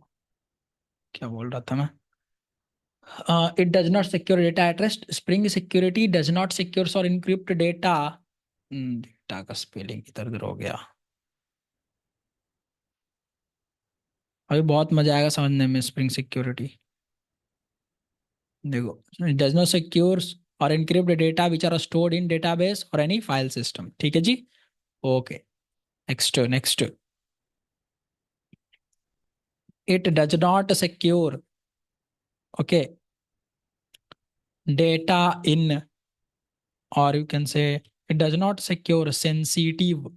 S1: क्या बोल रहा था मैं? It does not secure data at rest, spring security does not secure और इनक्रिप्ट डेटा। डेटा का स्पेलिंग इधर उधर हो गया। अभी बहुत मजा आएगा समझने में स्प्रिंग सिक्योरिटी। देखो, इट डज नॉट सिक्योर और encrypt data which are stored in database और एनी फाइल सिस्टम, ठीक है जी। Okay, next next. It does not secure, okay, data in, or you can say it does not secure sensitive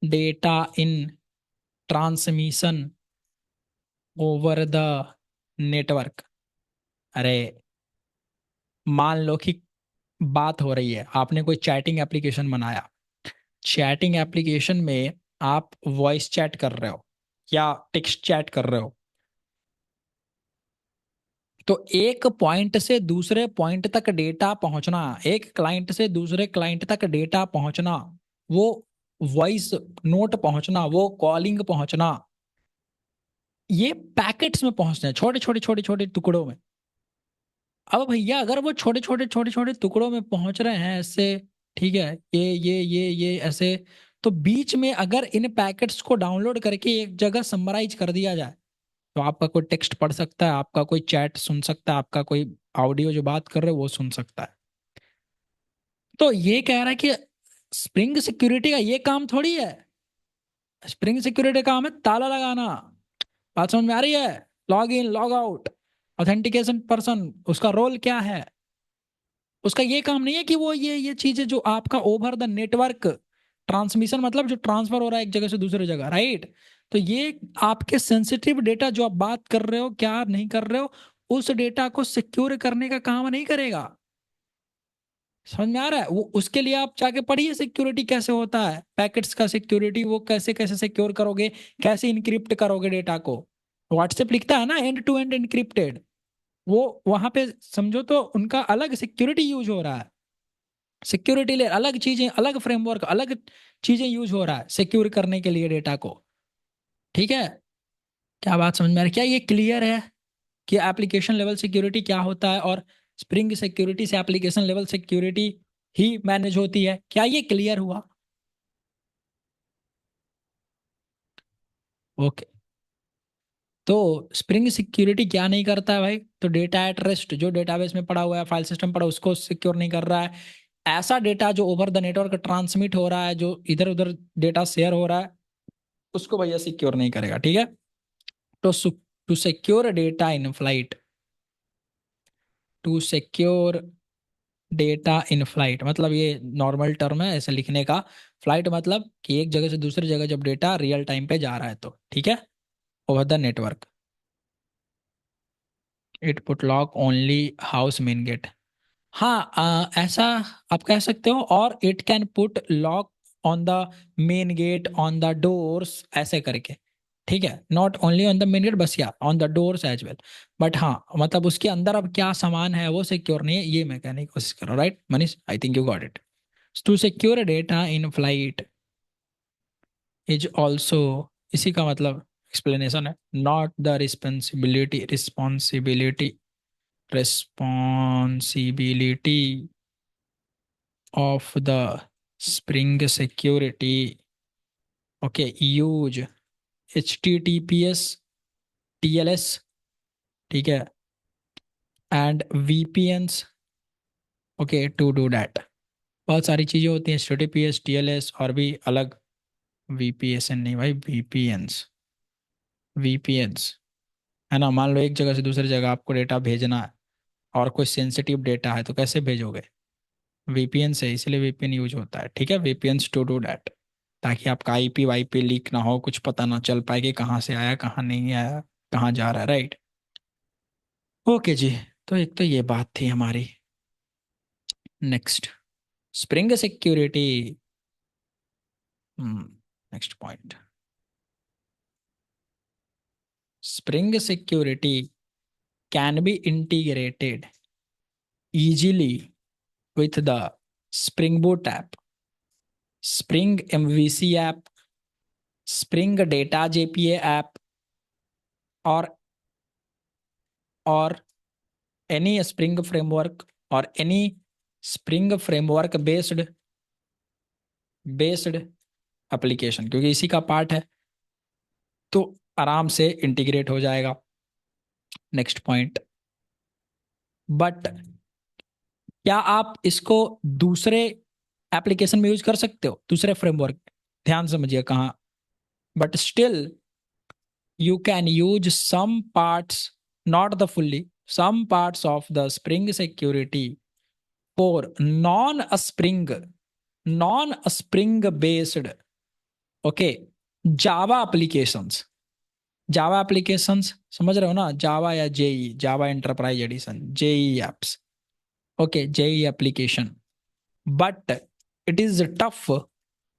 S1: data in transmission over the network। अरे, मान लो कि बात हो रही है, आपने कोई चैटिंग एप्लीकेशन बनाया, चैटिंग एप्लीकेशन में आप वॉइस चैट कर रहे हो या टेक्स्ट चैट कर रहे हो, तो एक पॉइंट से दूसरे पॉइंट तक डेटा पहुंचना, एक क्लाइंट से दूसरे क्लाइंट तक डेटा पहुंचना, वो वॉइस नोट पहुंचना, वो कॉलिंग पहुंचना, ये पैकेट्स में पहुंचते हैं, छोटे छोटे छोटे छोटे टुकड़ों में। अब भैया अगर वो छोटे छोटे छोटे छोटे टुकड़ों में पहुंच रहे हैं ऐसे, ठीक है, ये ऐसे, तो बीच में अगर इन पैकेट्स को डाउनलोड करके एक जगह समराइज कर दिया जाए, तो आपका कोई टेक्स्ट पढ़ सकता है, आपका कोई चैट सुन सकता है, आपका कोई ऑडियो जो बात कर रहे हो वो सुन सकता है। तो ये कह रहा है कि स्प्रिंग सिक्योरिटी का ये काम थोड़ी है। स्प्रिंग सिक्योरिटी का काम है ताला लगाना। बात समझ में आ रही है? Log in log out, authentication person, उसका रोल क्या है? उसका ये काम नहीं है कि वो ये चीजें जो आपका ओवर द नेटवर्क ट्रांसमिशन, मतलब जो ट्रांसफर हो रहा है एक जगह से दूसरी जगह, राइट, तो ये आपके सेंसिटिव डेटा जो आप बात कर रहे हो क्या नहीं कर रहे हो, उस डेटा को सिक्योर करने का काम नहीं करेगा। समझ में आ रहा है? वो उसके लिए आप जाके पढ़िए सिक्योरिटी कैसे होता है, पैकेट्स का सिक्योरिटी, वो कैसे कैसे सिक्योर करोगे, कैसे इनक्रिप्ट करोगे डेटा को। व्हाट्सएप लिखता है ना एंड टू एंड इनक्रिप्टेड, वो वहां पे समझो तो उनका अलग सिक्योरिटी यूज हो रहा है, सिक्योरिटी लेयर अलग, चीजें अलग, फ्रेमवर्क अलग, चीजें यूज हो रहा है सिक्योर करने के लिए डेटा को, ठीक है। क्या बात समझ में आ रही है? क्या ये क्लियर है कि एप्लीकेशन लेवल सिक्योरिटी क्या होता है, और स्प्रिंग सिक्योरिटी से एप्लीकेशन लेवल सिक्योरिटी ही मैनेज होती है? क्या ये क्लियर हुआ? ओके। तो स्प्रिंग सिक्योरिटी क्या नहीं करता है भाई? तो डेटा एट रेस्ट, जो डेटाबेस में पड़ा हुआ है, फाइल सिस्टम पड़ा, उसको सिक्योर नहीं कर रहा है। ऐसा डेटा जो ओवर द नेटवर्क ट्रांसमिट हो रहा है, जो इधर उधर डेटा शेयर हो रहा है, उसको भैया सिक्योर नहीं करेगा, ठीक है। तो to secure data in flight, to secure data in flight मतलब ये नॉर्मल टर्म है ऐसे लिखने का। फ्लाइट मतलब कि एक जगह से दूसरी जगह जब डेटा रियल टाइम पे जा रहा है तो, ठीक है, over the network. It put lock only house main gate. हाँ, ऐसा आप कह सकते हो, और it can put lock on the main gate, on the doors, ऐसे करके, ठीक है, not only on the main gate, बस या on the doors as well. But हाँ, मतलब उसके अंदर अब क्या सामान है वो सिक्योर नहीं है, ये मैं कहने की कोशिश कर रहा हूँ, right Manish? I think you got it. To secure data in flight is also, इसी का मतलब एक्सप्लेनेशन है, not the responsibility of the Spring Security, okay, use HTTPS, TLS, ठीक है, and VPNs, okay, to do that। बहुत सारी चीज़ें होती हैं, HTTPS, TLS और भी अलग, VPSN नहीं भाई, VPNs, VPNs, है ना। मान लो एक जगह से दूसरी जगह आपको डेटा भेजना है, और कोई सेंसिटिव डेटा है, तो कैसे भेजोगे? वीपीएन से, इसलिए वीपीएन यूज होता है, ठीक है, वीपीएन टू डू दैट, ताकि आपका आईपी वाईपी लीक ना हो, कुछ पता ना चल पाए कि कहाँ से आया, कहाँ नहीं आया, कहाँ जा रहा है, राइट। ओके जी। तो एक तो ये बात थी हमारी। Next, spring security. Next point, spring security can be integrated easily with the Spring Boot app, Spring MVC app, Spring Data JPA app, or or any Spring framework, or any Spring framework based application, क्योंकि इसी का part है, तो आराम से integrate हो जाएगा। Next point, but क्या आप इसको दूसरे एप्लीकेशन में यूज कर सकते हो, दूसरे फ्रेमवर्क? ध्यान समझिए कहाँ, but still you can use some parts, not the fully, some parts of the Spring security for non-Spring based, okay, Java applications। Java applications समझ रहे हो ना, Java या JE, Java Enterprise Edition, JE apps, okay, JE application, but it is tough,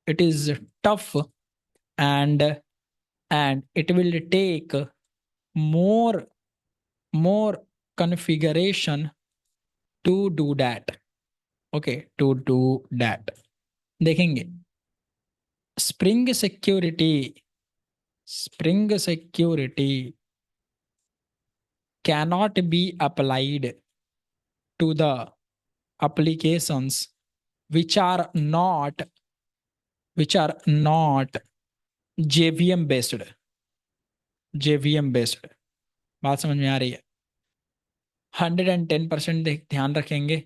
S1: it is tough, and it will take more more configuration to do that, okay, to do that। देखेंगे, spring security, spring security cannot be applied to the applications which are not JVM based, JVM based। बात समझ में आ रही है? 110% ध्यान रखेंगे,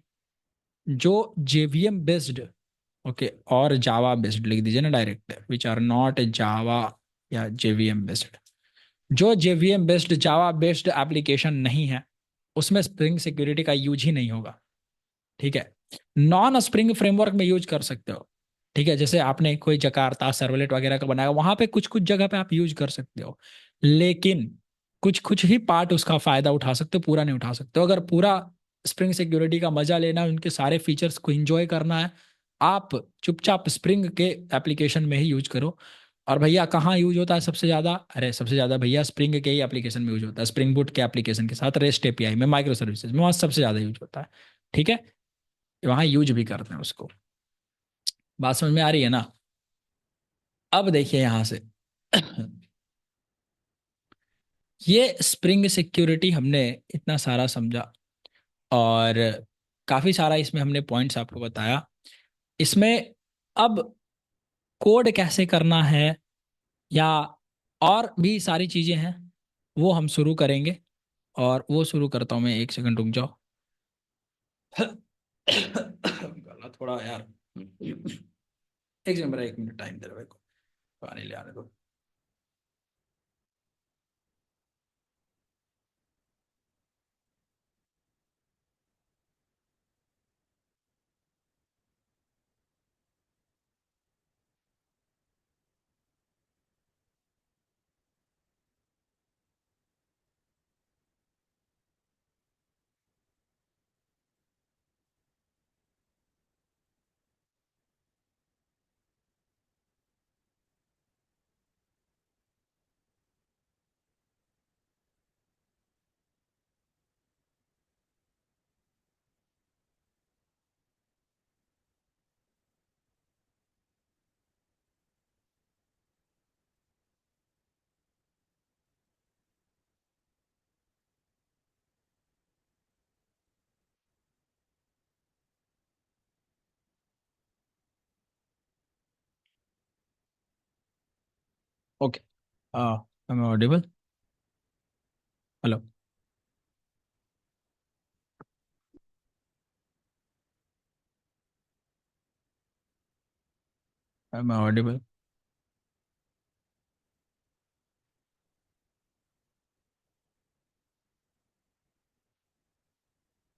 S1: जो JVM based, okay, और जावा बेस्ड लिख दीजिए ना direct, which are not Java या JVM बेस्ड। जो JVM based Java based application नहीं है, उसमें स्प्रिंग सिक्योरिटी का यूज ही नहीं होगा, ठीक है। नॉन स्प्रिंग फ्रेमवर्क में यूज कर सकते हो, ठीक है, जैसे आपने कोई जकार्ता सर्वलेट वगैरह का बनाया, वहां पे कुछ कुछ जगह पे आप यूज कर सकते हो, लेकिन कुछ कुछ ही पार्ट उसका फायदा उठा सकते हो, पूरा नहीं उठा सकते हो। अगर पूरा स्प्रिंग सिक्योरिटी का मजा लेना है, उनके सारे फीचर्स को एंजॉय करना है, आप चुपचाप स्प्रिंग के एप्लीकेशन में ही यूज करो। और भैया कहाँ यूज होता है सबसे ज्यादा? अरे सबसे ज्यादा भैया स्प्रिंग के ही एप्लीकेशन में यूज होता है, स्प्रिंग बूट के एप्लीकेशन के साथ रेस्ट एपीआई में, माइक्रो सर्विसेज में, वहाँ सबसे ज्यादा यूज होता है, ठीक है, वहाँ यूज भी करते हैं उसको। बात समझ में आ रही है ना? अब देखिए यहां से ये स्प्रिंग सिक्योरिटी हमने इतना सारा समझा, और काफी सारा इसमें हमने पॉइंट्स आपको बताया। इसमें अब कोड कैसे करना है, या और भी सारी चीजें हैं, वो हम शुरू करेंगे। और वो शुरू करता हूँ मैं, एक सेकंड रुक जाओ। गला थोड़ा यार, एक सेकंड, मेरा 1 मिनट टाइम दे रहा है, पानी ले आने दो। Okay, am I audible? Hello, am I audible?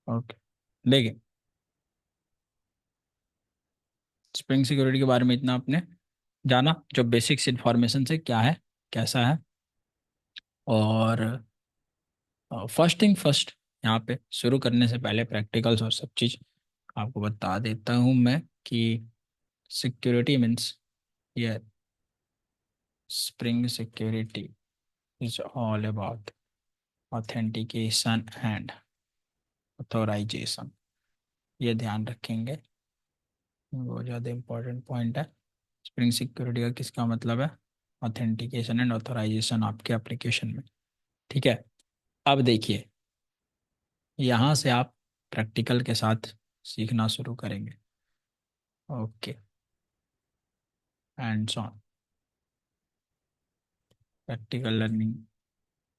S1: Okay, देखिए, स्प्रिंग सिक्योरिटी के बारे में इतना आपने जाना, जो बेसिक्स इन्फॉर्मेशन से क्या है, कैसा है। और फर्स्ट थिंग फर्स्ट, यहाँ पे शुरू करने से पहले प्रैक्टिकल्स और सब चीज़ आपको बता देता हूँ मैं कि सिक्योरिटी मीन्स ये spring security is all about authentication and authorization. ये ध्यान रखेंगे, वो ज़्यादा इम्पोर्टेंट पॉइंट है। स्प्रिंग सिक्योरिटी का किसका मतलब है? ऑथेंटिकेशन एंड ऑथोराइजेशन आपके एप्लीकेशन में। ठीक है, अब देखिए यहाँ से आप प्रैक्टिकल के साथ सीखना शुरू करेंगे। Okay, and on practical learning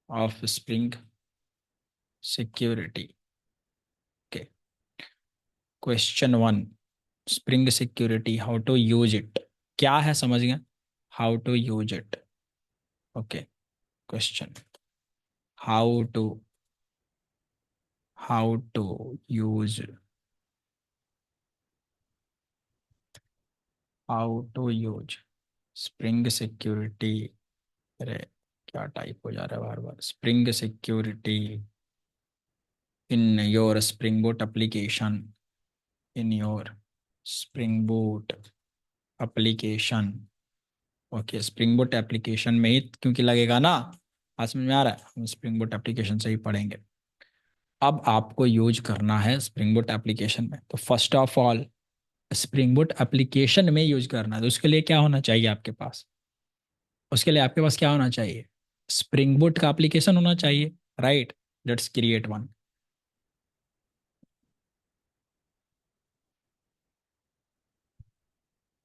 S1: of spring security. Okay, question one, spring security how to use it. क्या है समझ गए? How to use it. Okay, question how to use how to use spring security. अरे क्या type हो जा रहा है बार बार। Spring security in your spring boot application, in your spring boot application. Okay, spring boot application में ही क्योंकि लगेगा ना। आज समझ में आ रहा है, हम स्प्रिंग बूट एप्लीकेशन से ही पढ़ेंगे। अब आपको यूज करना है स्प्रिंग बूट एप्लीकेशन में, तो first of all spring boot application में यूज करना है, तो उसके लिए क्या होना चाहिए आपके पास? उसके लिए आपके पास क्या होना चाहिए? स्प्रिंग बूट का एप्लीकेशन होना चाहिए, राइट? Let's create one.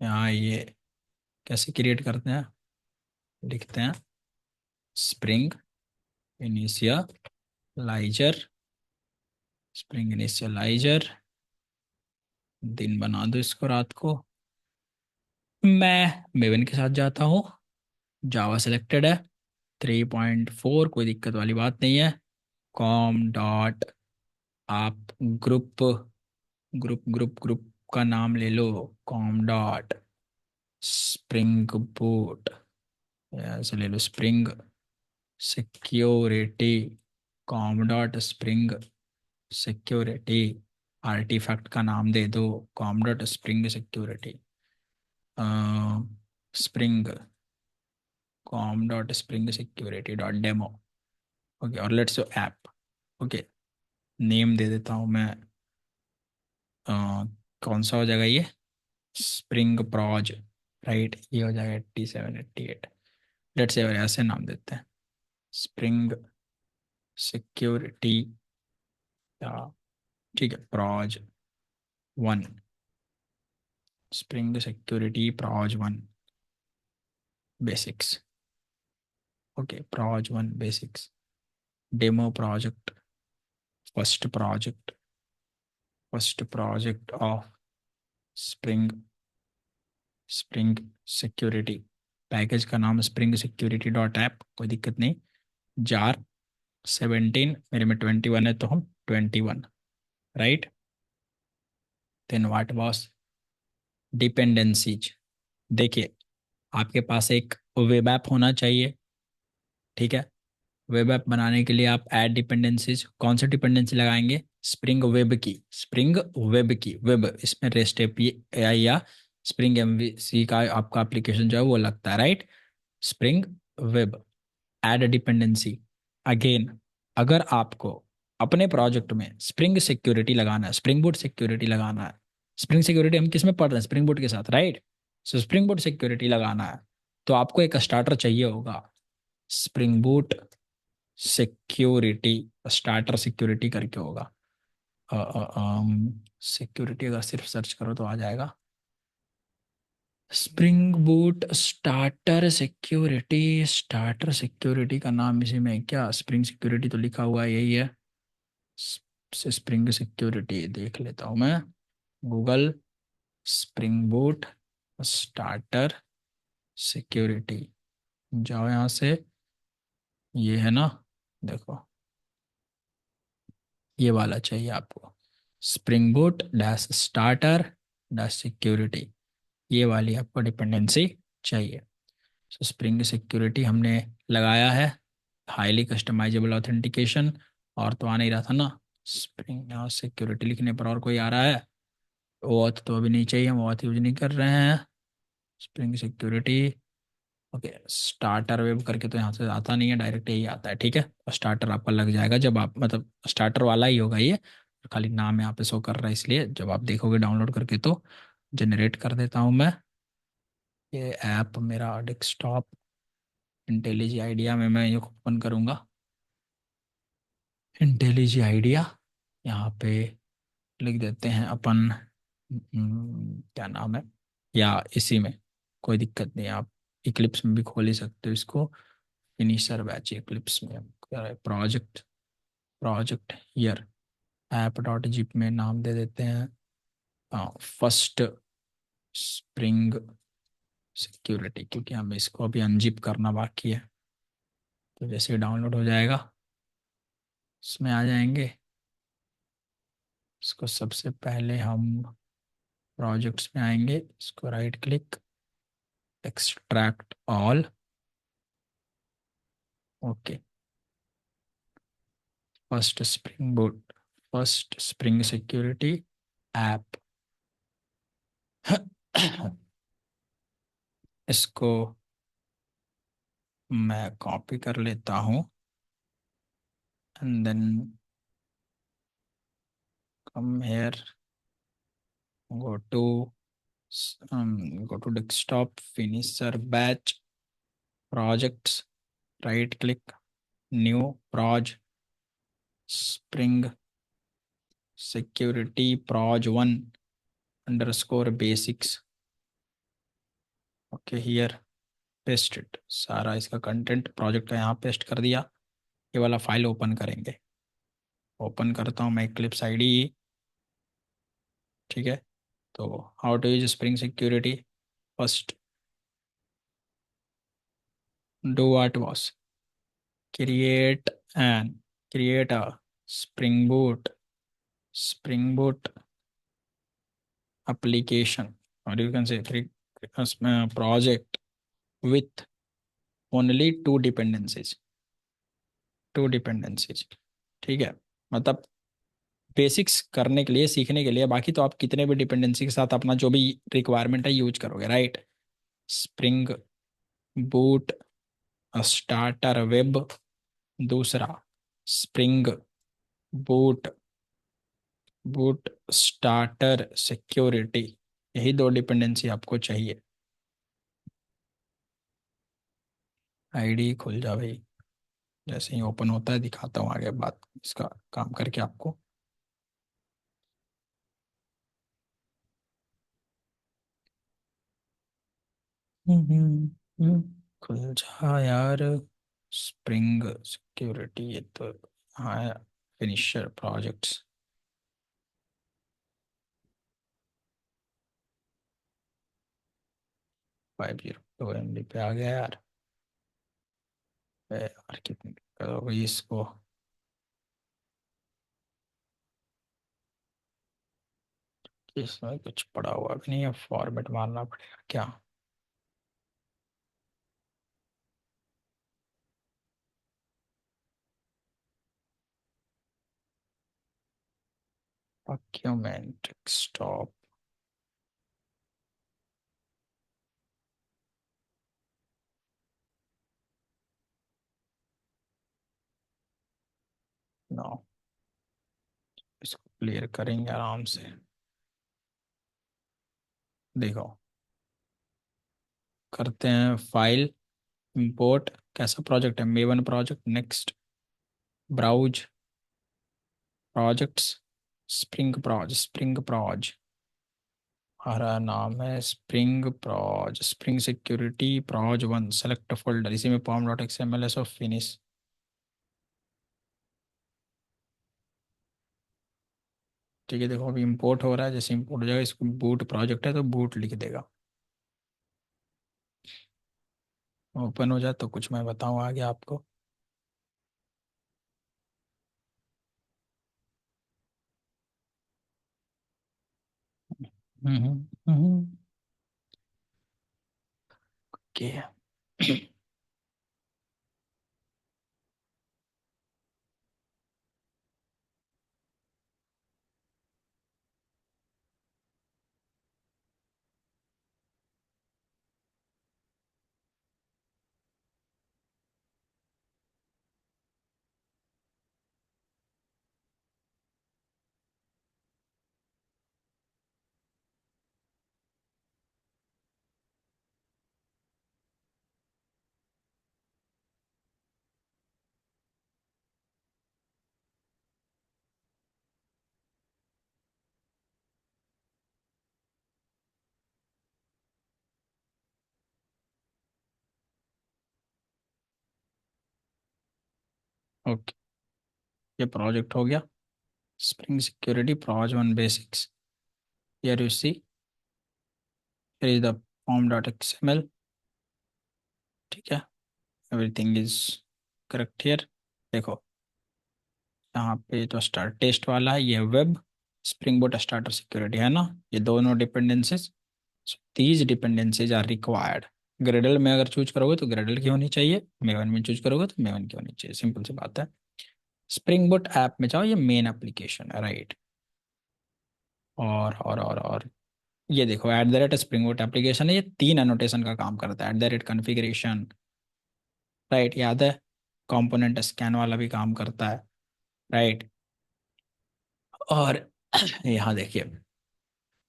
S1: यहाँ ये कैसे क्रिएट करते हैं? लिखते हैं स्प्रिंग इनिशियलाइजर, स्प्रिंग इनिशियलाइजर। दिन बना दो इसको रात को। मैं मेवन के साथ जाता हूँ, जावा सिलेक्टेड है, 3.4, कोई दिक्कत वाली बात नहीं है। कॉम डॉट, आप ग्रुप ग्रुप ग्रुप ग्रुप का नाम ले लो, कॉम डॉट स्प्रिंग बूट, ऐसे ले लो spring security, com dot spring security. Artifact का नाम दे दो com dot spring security, spring com dot spring security dot demo. Okay, और लेट्स ऐप। ओके, नेम दे देता हूँ मैं, अ, कौन सा हो जाएगा ये? Spring pros, right? ये हो जाएगा 8788। लेट्स से ऐसे नाम देते हैं, स्प्रिंग सिक्योरिटी, या ठीक है pros one, spring security pros one basics. Okay, pros one basics, demo project, first project, first project of spring spring security. Package का नाम स्प्रिंग सिक्योरिटी डॉट ऐप, कोई दिक्कत नहीं। जार 17, मेरे में 21 है तो हम 21, right? Then what was dependencies. देखिए आपके पास एक वेब ऐप होना चाहिए, ठीक है? वेब ऐप बनाने के लिए आप ऐड डिपेंडेंसीज, कौन सी डिपेंडेंसी लगाएंगे? स्प्रिंग वेब की, स्प्रिंग वेब की, वेब इसमें रेस्ट एपीआई या स्प्रिंग एमवीसी का आपका एप्लीकेशन जो है वो लगता है, right? Spring web add dependency. Again, अगर आपको अपने प्रोजेक्ट में स्प्रिंग सिक्योरिटी लगाना है, स्प्रिंग बूट सिक्योरिटी लगाना है, स्प्रिंग सिक्योरिटी हम किस में पढ़ रहे हैं? स्प्रिंग बूट के साथ, राइट? सो स्प्रिंग बूट सिक्योरिटी लगाना है तो आपको एक स्टार्टर चाहिए होगा, spring boot security, starter security करके होगा। सिक्योरिटी अगर सिर्फ सर्च करो तो आ जाएगा, spring boot starter security. Starter security का नाम इसी में है क्या? स्प्रिंग सिक्योरिटी तो लिखा हुआ है, यही है। स्प्रिंग सिक्योरिटी देख लेता हूँ मैं, Google spring boot starter security. जाओ यहाँ से, ये है ना, देखो ये वाला चाहिए आपको, spring boot dash starter dash security, ये वाली आपको डिपेंडेंसी चाहिए। सो स्प्रिंग सिक्योरिटी हमने लगाया है, हाईली कस्टमाइजेबल ऑथेंटिकेशन, और तो आ नहीं रहा था ना, स्प्रिंग, यहाँ सिक्योरिटी लिखने पर और कोई आ रहा है? ऑथ तो अभी नहीं चाहिए, हम ऑथ यूज नहीं कर रहे हैं। Spring security. Okay, starter web करके तो यहाँ से आता नहीं है, डायरेक्ट यही आता है, ठीक है। स्टार्टर आपका लग जाएगा जब आप, मतलब स्टार्टर वाला ही होगा ये, खाली नाम यहाँ पे शो कर रहा है, इसलिए जब आप देखोगे डाउनलोड करके तो जनरेट कर देता हूँ मैं। ये ऐप मेरा डेस्कटॉप इंटेलिजी आइडिया में मैं ये ओपन करूँगा। इंटेलिजी आइडिया, यहाँ पे लिख देते हैं अपन, क्या नाम है, या इसी में कोई दिक्कत नहीं है, आप इक्लिप्स में भी खोल ही सकते हो इसको। फिनिशर बैच इक्लिप्स में project, project here, app dot zip में नाम दे देते हैं फर्स्ट स्प्रिंग सिक्योरिटी, क्योंकि हमें इसको अभी अनजिप करना बाकी है। तो जैसे ही डाउनलोड हो जाएगा इसमें आ जाएंगे। इसको सबसे पहले हम प्रोजेक्ट्स में आएंगे, इसको right click, extract all. Okay, first spring boot, first spring security app. इसको मैं कॉपी कर लेता हूँ, and then come here, go to go to desktop, finisher batch, projects, right click, new proj, spring security proj 1 underscore basics। Okay, here paste it, सारा इसका content project का यहाँ paste कर दिया। ये वाला फाइल ओपन करेंगे, ओपन करता हूँ मैं इक्लिप्स आईडी, ठीक है। तो how to use spring security, first do what was create and create a spring boot, spring boot application, or you can say project with only two dependencies, ठीक है। मतलब बेसिक्स करने के लिए, सीखने के लिए, बाकी तो आप कितने भी डिपेंडेंसी के साथ अपना जो भी रिक्वायरमेंट है यूज करोगे, right. Spring boot starter web, दूसरा spring boot boot starter security, यही दो डिपेंडेंसी आपको चाहिए। आईडी खुल जा भाई, जैसे ही ओपन होता है दिखाता हूँ आगे बात इसका काम करके आपको। खुल जा यार, स्प्रिंग सिक्योरिटी, ये तो हाँ, फिनिशर प्रोजेक्ट्स 502 MB पे आ गया यार। यार कितनी दिक्कत हो गई इसको। इसमें कुछ पड़ा हुआ भी नहीं है, फॉर्मेट मारना पड़ेगा क्या? डॉक्यूमेंट स्टॉप, नो, इसको क्लियर करेंगे आराम से। देखो, करते हैं फाइल इंपोर्ट, कैसा प्रोजेक्ट है, maven project, next browse projects, spring pros, हमारा नाम है spring pros, spring security pros 1, select folder, इसी में pom dot X M L S of finish. ठीक है, देखो अभी इंपोर्ट हो रहा है, जैसे इंपोर्ट हो जाएगा, इसको बूट प्रोजेक्ट है तो बूट लिख देगा। ओपन हो जाए तो कुछ मैं बताऊँ आगे आपको। ओके, ओके, ये प्रोजेक्ट हो गया। Spring security pros 1 basics. Here you see, here is the form dot XML. ठीक है, एवरीथिंग इज करेक्ट हियर। देखो, यहाँ पे तो स्टार्ट टेस्ट वाला है, ये web spring boot starter security है ना, ये दोनों dependencies, these dependencies are required. Gradle में अगर चूज करोगे तो ग्रेडल की होनी चाहिए, मेवन में चूज करोगे तो मेवन की होनी चाहिए, सिंपल सी बात है। स्प्रिंग बोट ऐप में जाओ, ये मेन एप्लीकेशन है, राइट। और ये देखो, at the rate spring boat application है, ये 3 एनोटेशन का काम करता है, at the rate configuration, right, याद है। कंपोनेंट स्कैन वाला भी काम करता है, राइट। और यहाँ देखिए,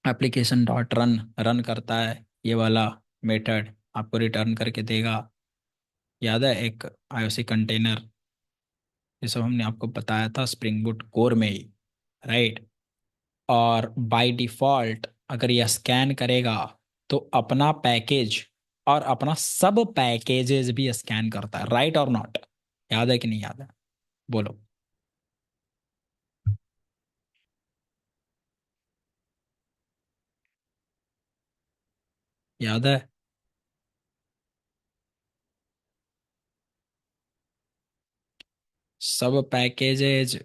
S1: एप्लीकेशन डॉट रन रन करता है, ये वाला मेथड आपको रिटर्न करके देगा, याद है, एक आईओसी कंटेनर। ये सब हमने आपको बताया था स्प्रिंग बूट कोर में ही, राइट। और बाय डिफॉल्ट अगर यह स्कैन करेगा तो अपना पैकेज और अपना सब पैकेजेस भी स्कैन करता है, राइट और नॉट। याद है कि नहीं याद है, बोलो। याद है। सब पैकेजेज,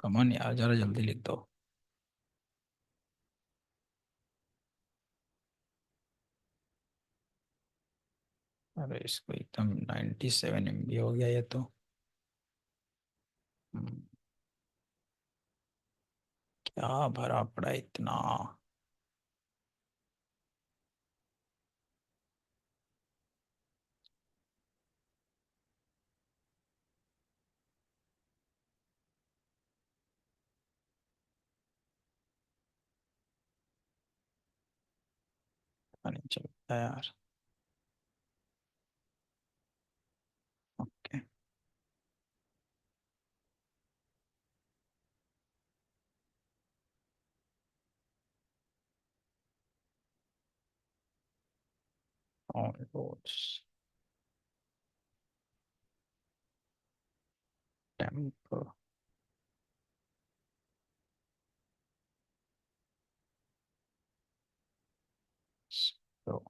S1: कमन यार, जरा जल्दी लिख दो। अरे इसको एकदम 97 MB हो गया ये तो। हम्म, क्या भरा पड़ा इतना। पता नहीं चलता यार। ओके, ऑन रोड्स, टेम्पो, तो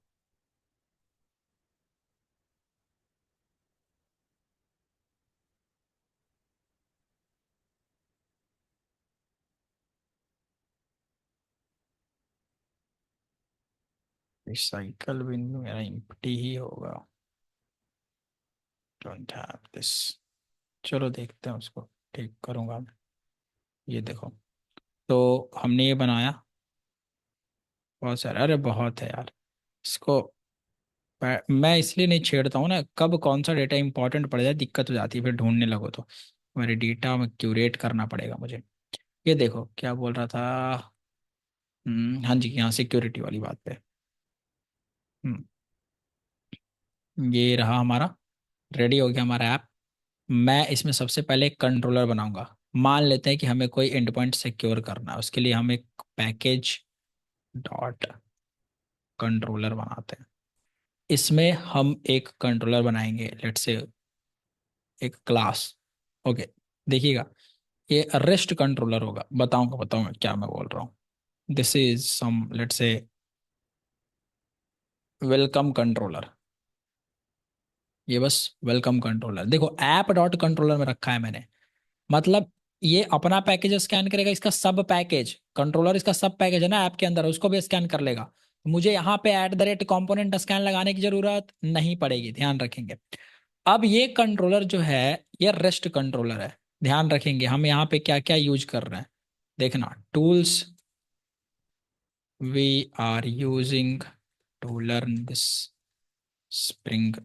S1: रिसाइकल बिन मेरा एम्प्टी ही होगा। Don't have this. चलो देखते हैं उसको, ठीक करूँगा मैं। ये देखो, तो हमने ये बनाया, बहुत सारा, अरे बहुत है यार। इसको मैं इसलिए नहीं छेड़ता हूँ ना, कब कौन सा डेटा इंपॉर्टेंट पड़ जाए दिक्कत हो जाती है, फिर ढूंढने लगो तो मेरे डेटा में क्यूरेट करना पड़ेगा मुझे। ये देखो क्या बोल रहा था। हाँ जी, यहाँ सिक्योरिटी वाली बात पे। हम्म, ये रहा हमारा, रेडी हो गया हमारा ऐप। मैं इसमें सबसे पहले एक कंट्रोलर बनाऊंगा। मान लेते हैं कि हमें कोई एंड पॉइंट सिक्योर करना है, उसके लिए हम एक पैकेज डॉट कंट्रोलर बनाते हैं। इसमें हम एक कंट्रोलर बनाएंगे, लेट्स से एक क्लास। ओके, देखिएगा, ये रेस्ट कंट्रोलर होगा, बताऊंगा बताऊंगा क्या मैं बोल रहा हूँ। This is some, let's say welcome controller. ये बस वेलकम कंट्रोलर, देखो ऐप डॉट कंट्रोलर में रखा है मैंने। मतलब ये अपना पैकेज स्कैन करेगा, इसका सब पैकेज कंट्रोलर, इसका सब पैकेज है ना ऐप के अंदर, उसको भी स्कैन कर लेगा। मुझे यहाँ पे at the rate component scan लगाने की जरूरत नहीं पड़ेगी, ध्यान रखेंगे। अब ये कंट्रोलर जो है, ये रेस्ट कंट्रोलर है। ध्यान रखेंगे हम यहाँ पे क्या क्या यूज कर रहे हैं, देखना, tools we are using to learn this spring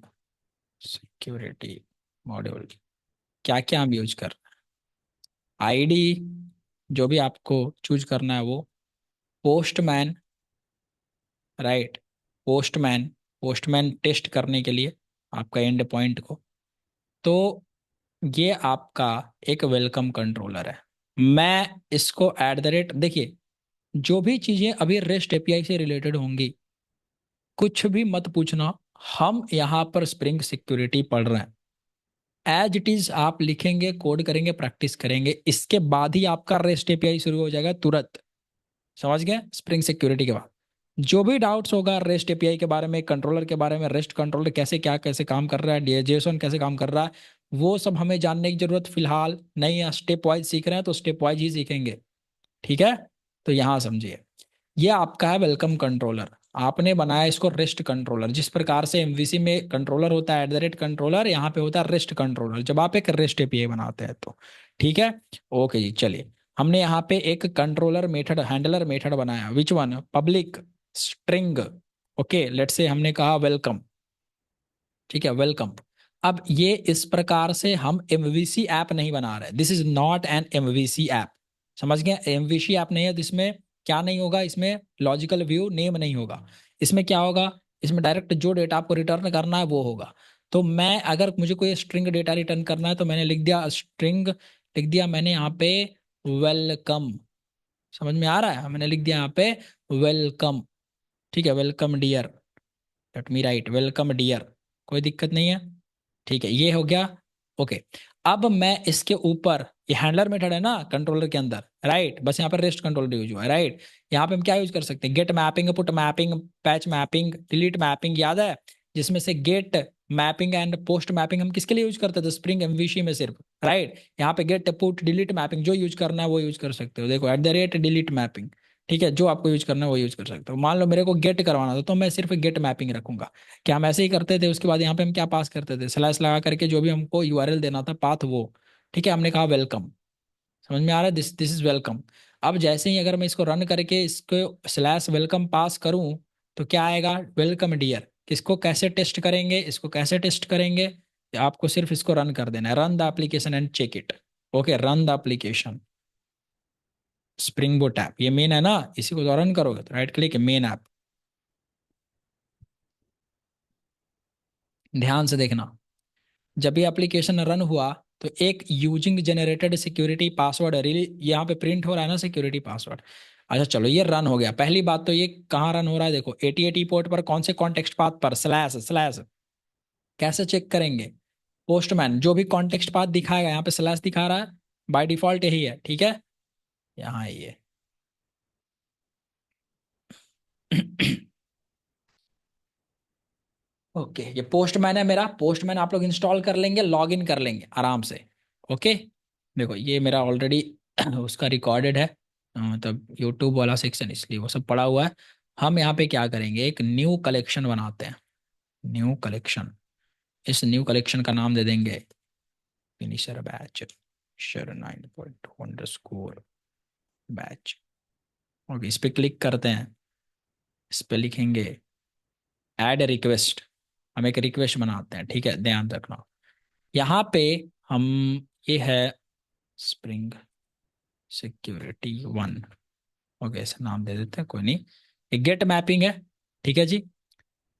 S1: security module. क्या क्या हम यूज कर, आईडी जो भी आपको चूज करना है वो, Postman, right, Postman, Postman test करने के लिए आपका एंड पॉइंट को। तो ये आपका एक वेलकम कंट्रोलर है। मैं इसको एट द रेट, देखिए, जो भी चीजें अभी रेस्ट एपीआई से रिलेटेड होंगी, कुछ भी मत पूछना, हम यहाँ पर स्प्रिंग सिक्योरिटी पढ़ रहे हैं, एज इट इज आप लिखेंगे, कोड करेंगे, प्रैक्टिस करेंगे, इसके बाद ही आपका रेस्ट एपीआई शुरू हो जाएगा तुरंत। समझ गए? स्प्रिंग सिक्योरिटी के बाद जो भी डाउट्स होगा रेस्ट एपीआई के बारे में, कंट्रोलर के बारे में, रेस्ट कंट्रोलर कैसे क्या कैसे काम कर रहा है, जेसन कैसे काम कर रहा है, वो सब हमें जानने की जरूरत फिलहाल नहीं है। स्टेप वाइज सीख रहे हैं तो स्टेप वाइज ही सीखेंगे, ठीक है? तो यहाँ समझिए, ये आपका है वेलकम कंट्रोलर। आपने बनाया इसको रेस्ट कंट्रोलर। जिस प्रकार से एमवीसी में कंट्रोलर होता है @ कंट्रोलर, यहाँ पे होता है रेस्ट कंट्रोलर जब आप एक रेस्ट एपीआई बनाते हैं तो। ठीक है, ओके जी। चलिए, हमने यहाँ पे एक कंट्रोलर मेथड, हैंडलर मेथड बनाया, which one? Public string. Okay, let's say हमने कहा वेलकम, ठीक है, वेलकम। अब ये इस प्रकार से हम एमवीसी ऐप नहीं बना रहे, this is not an MVC app. समझ गए? एमवीसी ऐप नहीं है, जिसमें क्या नहीं होगा, इसमें लॉजिकल व्यू नेम नहीं होगा। इसमें क्या होगा? इसमें डायरेक्ट जो डेटा आपको रिटर्न करना है वो होगा। तो मैं अगर मुझे कोई स्ट्रिंग डेटा रिटर्न करना है तो मैंने लिख दिया स्ट्रिंग, लिख दिया मैंने यहाँ पे वेलकम। समझ में आ रहा है? मैंने लिख दिया यहाँ पे वेलकम, ठीक है, welcome dear, let me write welcome dear, कोई दिक्कत नहीं है, ठीक है, ये हो गया। ओके, अब मैं इसके ऊपर, ये हैंडलर मेथड है ना कंट्रोलर के अंदर, राइट, बस यहाँ पर रेस्ट कंट्रोलर यूज हुआ है, राइट। यहाँ पे हम क्या यूज कर सकते हैं? Get mapping, put mapping, patch mapping, delete mapping, याद है? जिसमें से get mapping and post mapping हम किसके लिए यूज करते थे? स्प्रिंग एमवीसी में सिर्फ, राइट। यहाँ पे गेट पुट डिलीट मैपिंग जो यूज करना है वो यूज कर सकते हो। देखो @डिलीट मैपिंग, ठीक है, जो आपको यूज करना है वो यूज कर सकते हो। मान लो मेरे को गेट करवाना था तो मैं सिर्फ गेट मैपिंग रखूंगा। क्या हम ऐसे ही करते थे? उसके बाद यहाँ पे हम क्या पास करते थे? स्लैश लगा करके जो भी हमको यूआरएल देना था, पाथ, वो, ठीक है, हमने कहा वेलकम। समझ में आ रहा है? This this is welcome. अब जैसे ही अगर मैं इसको रन करके इसको स्लैश वेलकम पास करूं तो क्या आएगा? Welcome dear. किसको कैसे टेस्ट करेंगे? इसको कैसे टेस्ट करेंगे? आपको सिर्फ इसको रन कर देना है, run the application and check it. Okay, run the application spring boot app, ये मेन है ना, इसी को तो रन करोगे तो राइट क्लिक मेन ऐप। ध्यान से देखना, जब ये एप्लीकेशन रन हुआ तो एक यूजिंग जनरेटेड सिक्योरिटी पासवर्ड रिली यहाँ पे प्रिंट हो रहा है ना, सिक्योरिटी पासवर्ड। अच्छा चलो, ये रन हो गया। पहली बात तो ये कहाँ रन हो रहा है? देखो 8080 पोर्ट पर, कौन से कॉन्टेक्स्ट पाथ पर? Slash slash. कैसे चेक करेंगे? पोस्टमैन जो भी कॉन्टेक्स्ट पाथ दिखाएगा, यहाँ पे स्लैश दिखा रहा है, बाय डिफॉल्ट यही है, ठीक है, यहाँ ये ओके, ये पोस्टमैन है मेरा। पोस्टमैन आप लोग इंस्टॉल कर लेंगे, लॉग इन कर लेंगे आराम से। ओके, देखो ये मेरा ऑलरेडी उसका रिकॉर्डेड है, मतलब यूट्यूब वाला सेक्शन, इसलिए वो सब पड़ा हुआ है। हम यहाँ पे क्या करेंगे? एक न्यू कलेक्शन बनाते हैं, न्यू कलेक्शन। इस न्यू कलेक्शन का नाम दे देंगे finisher batch, sir 9.2 batch. Okay, इस पे क्लिक करते हैं, इस पे लिखेंगे ऐड रिक्वेस्ट। हम एक रिक्वेस्ट बनाते हैं, ठीक है, ध्यान रखना। यहाँ पे हम, ये है स्प्रिंग सिक्योरिटी 1। ओके, ऐसा नाम दे देते हैं, कोई नहीं। ये गेट मैपिंग है, ठीक है जी।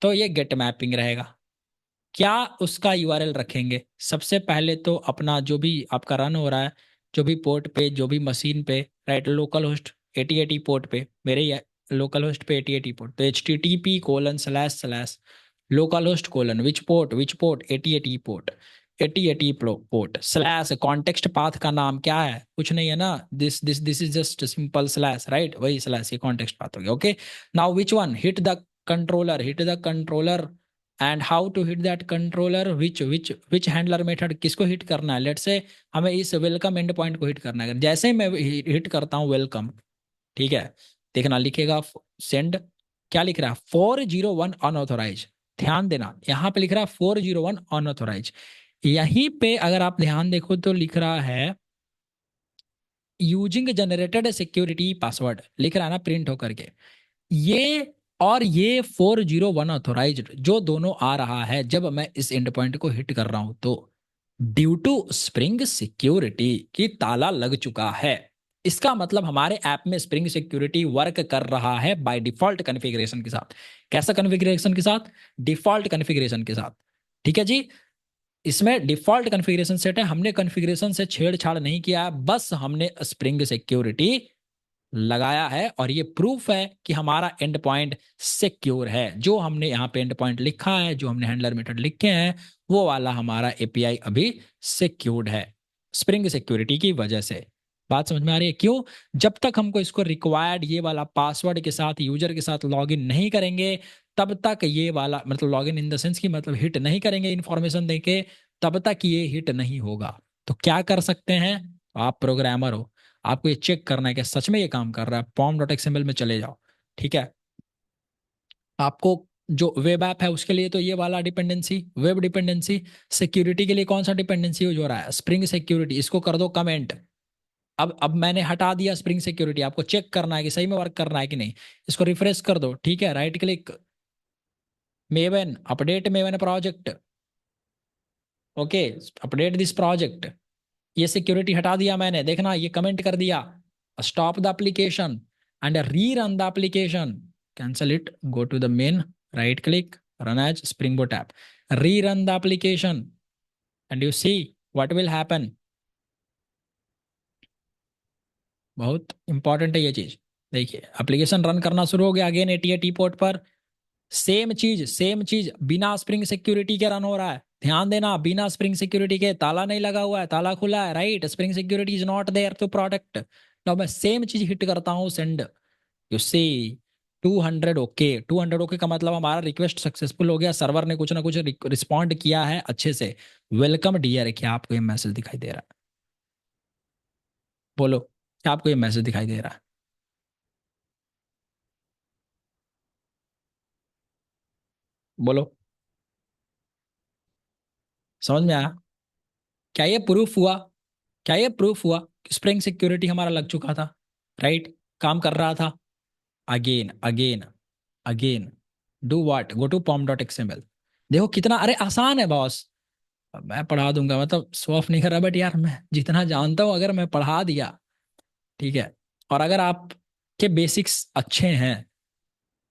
S1: तो ये गेट मैपिंग रहेगा। क्या उसका यूआरएल रखेंगे? सबसे पहले तो अपना जो भी आपका रन हो रहा है, जो भी पोर्ट पे, जो भी मशीन पे, राइट, लोकल होस्ट 8080 पोर्ट पे, मेरे ही लोकल होस्ट पे 8080 पोर्ट, तो http:// local host colon which port 8080 port, 8080 port slash context path का नाम क्या है? कुछ नहीं है ना, this is just simple slash, right, वही स्लैश, ये कॉन्टेक्स्ट पाथ हो गया। Okay, now which one? Hit the controller and how to hit that controller, which handler method, किसको हिट करना है? लेट से हमें इस वेलकम एंड पॉइंट को हिट करना है। जैसे ही मैं हिट करता हूँ वेलकम, ठीक है, देखना लिखेगा सेंड, क्या लिख रहा है? 401 अनऑथोराइज। ध्यान देना, यहाँ पे लिख रहा है 401 अनऑथोराइज। यहीं पे अगर आप ध्यान देखो तो लिख रहा है यूजिंग जनरेटेड सिक्योरिटी पासवर्ड, लिख रहा है ना प्रिंट होकर के। ये और ये 401 ऑथोराइज्ड जो दोनों आ रहा है जब मैं इस एंड पॉइंट को हिट कर रहा हूं तो ड्यू टू स्प्रिंग सिक्योरिटी की ताला लग चुका है। इसका मतलब हमारे ऐप में स्प्रिंग सिक्योरिटी वर्क कर रहा है बाय डिफॉल्ट कॉन्फ़िगरेशन के साथ। कैसा कॉन्फ़िगरेशन के साथ? डिफॉल्ट कॉन्फ़िगरेशन के साथ, ठीक है जी। इसमें डिफॉल्ट कॉन्फ़िगरेशन सेट है, हमने कॉन्फ़िगरेशन से छेड़छाड़ नहीं किया है, बस हमने स्प्रिंग सिक्योरिटी लगाया है और ये प्रूफ है कि हमारा एंड पॉइंट सिक्योर है। जो हमने यहाँ पे एंड पॉइंट लिखा है, जो हमने हैंडलर मेथड लिखे हैं, वो वाला हमारा एपीआई अभी सिक्योर्ड है स्प्रिंग सिक्योरिटी की वजह से। बात समझ में आ रही है? क्यों? जब तक हमको इसको रिक्वायर्ड ये वाला पासवर्ड के साथ, यूजर के साथ लॉगिन नहीं करेंगे, तब तक ये वाला मतलब लॉगिन इन द सेंस की मतलब हिट नहीं करेंगे इन्फॉर्मेशन देके, तब तक ये हिट नहीं होगा। तो क्या कर सकते हैं? आप प्रोग्रामर हो, आपको ये चेक करना है कि सच में ये काम कर रहा है। pom.xml में चले जाओ, ठीक है। आपको जो वेब ऐप है उसके लिए तो ये वाला डिपेंडेंसी, वेब डिपेंडेंसी। सिक्योरिटी के लिए कौन सा डिपेंडेंसी यूज हो रहा है? Spring security. इसको कर दो कमेंट। अब मैंने हटा दिया स्प्रिंग सिक्योरिटी, आपको चेक करना है कि सही में वर्क कर रहा है कि नहीं। इसको रिफ्रेश कर दो, ठीक है। Right click, maven, update maven project, okay, update this project. ये सिक्योरिटी हटा दिया मैंने, देखना ये कमेंट कर दिया। Stop the application and rerun the application, cancel it, go to the main, right click, run as spring boot app, rerun the application and you see what will happen. बहुत important है ये चीज। देखिए application run करना शुरू हो गया again 88 port पर। सेम चीज बिना स्प्रिंग सिक्योरिटी के रन हो रहा है। ध्यान देना, बिना स्प्रिंग सिक्योरिटी के, ताला नहीं लगा हुआ है, ताला खुला है, right. Spring security is not there to protect. Now मैं सेम चीज हिट करता हूँ, send, you see 200 okay. 200 okay का मतलब हमारा रिक्वेस्ट सक्सेसफुल हो गया, सर्वर ने कुछ ना कुछ रिस्पॉन्ड किया है अच्छे से। वेलकम डियर, क्या आपको ये मैसेज दिखाई दे रहा है? बोलो, क्या आपको ये मैसेज दिखाई दे रहा है? बोलो, समझ में आया? क्या ये प्रूफ हुआ? क्या ये प्रूफ हुआ कि स्प्रिंग सिक्योरिटी हमारा लग चुका था, राइट? काम कर रहा था। Again again again, do what? Go to pom.xml। देखो कितना, अरे आसान है बॉस। अब मैं पढ़ा दूंगा, मतलब शो ऑफ नहीं कर रहा, बट यार मैं जितना जानता हूँ अगर मैं पढ़ा दिया, ठीक है। और अगर आप के बेसिक्स अच्छे हैं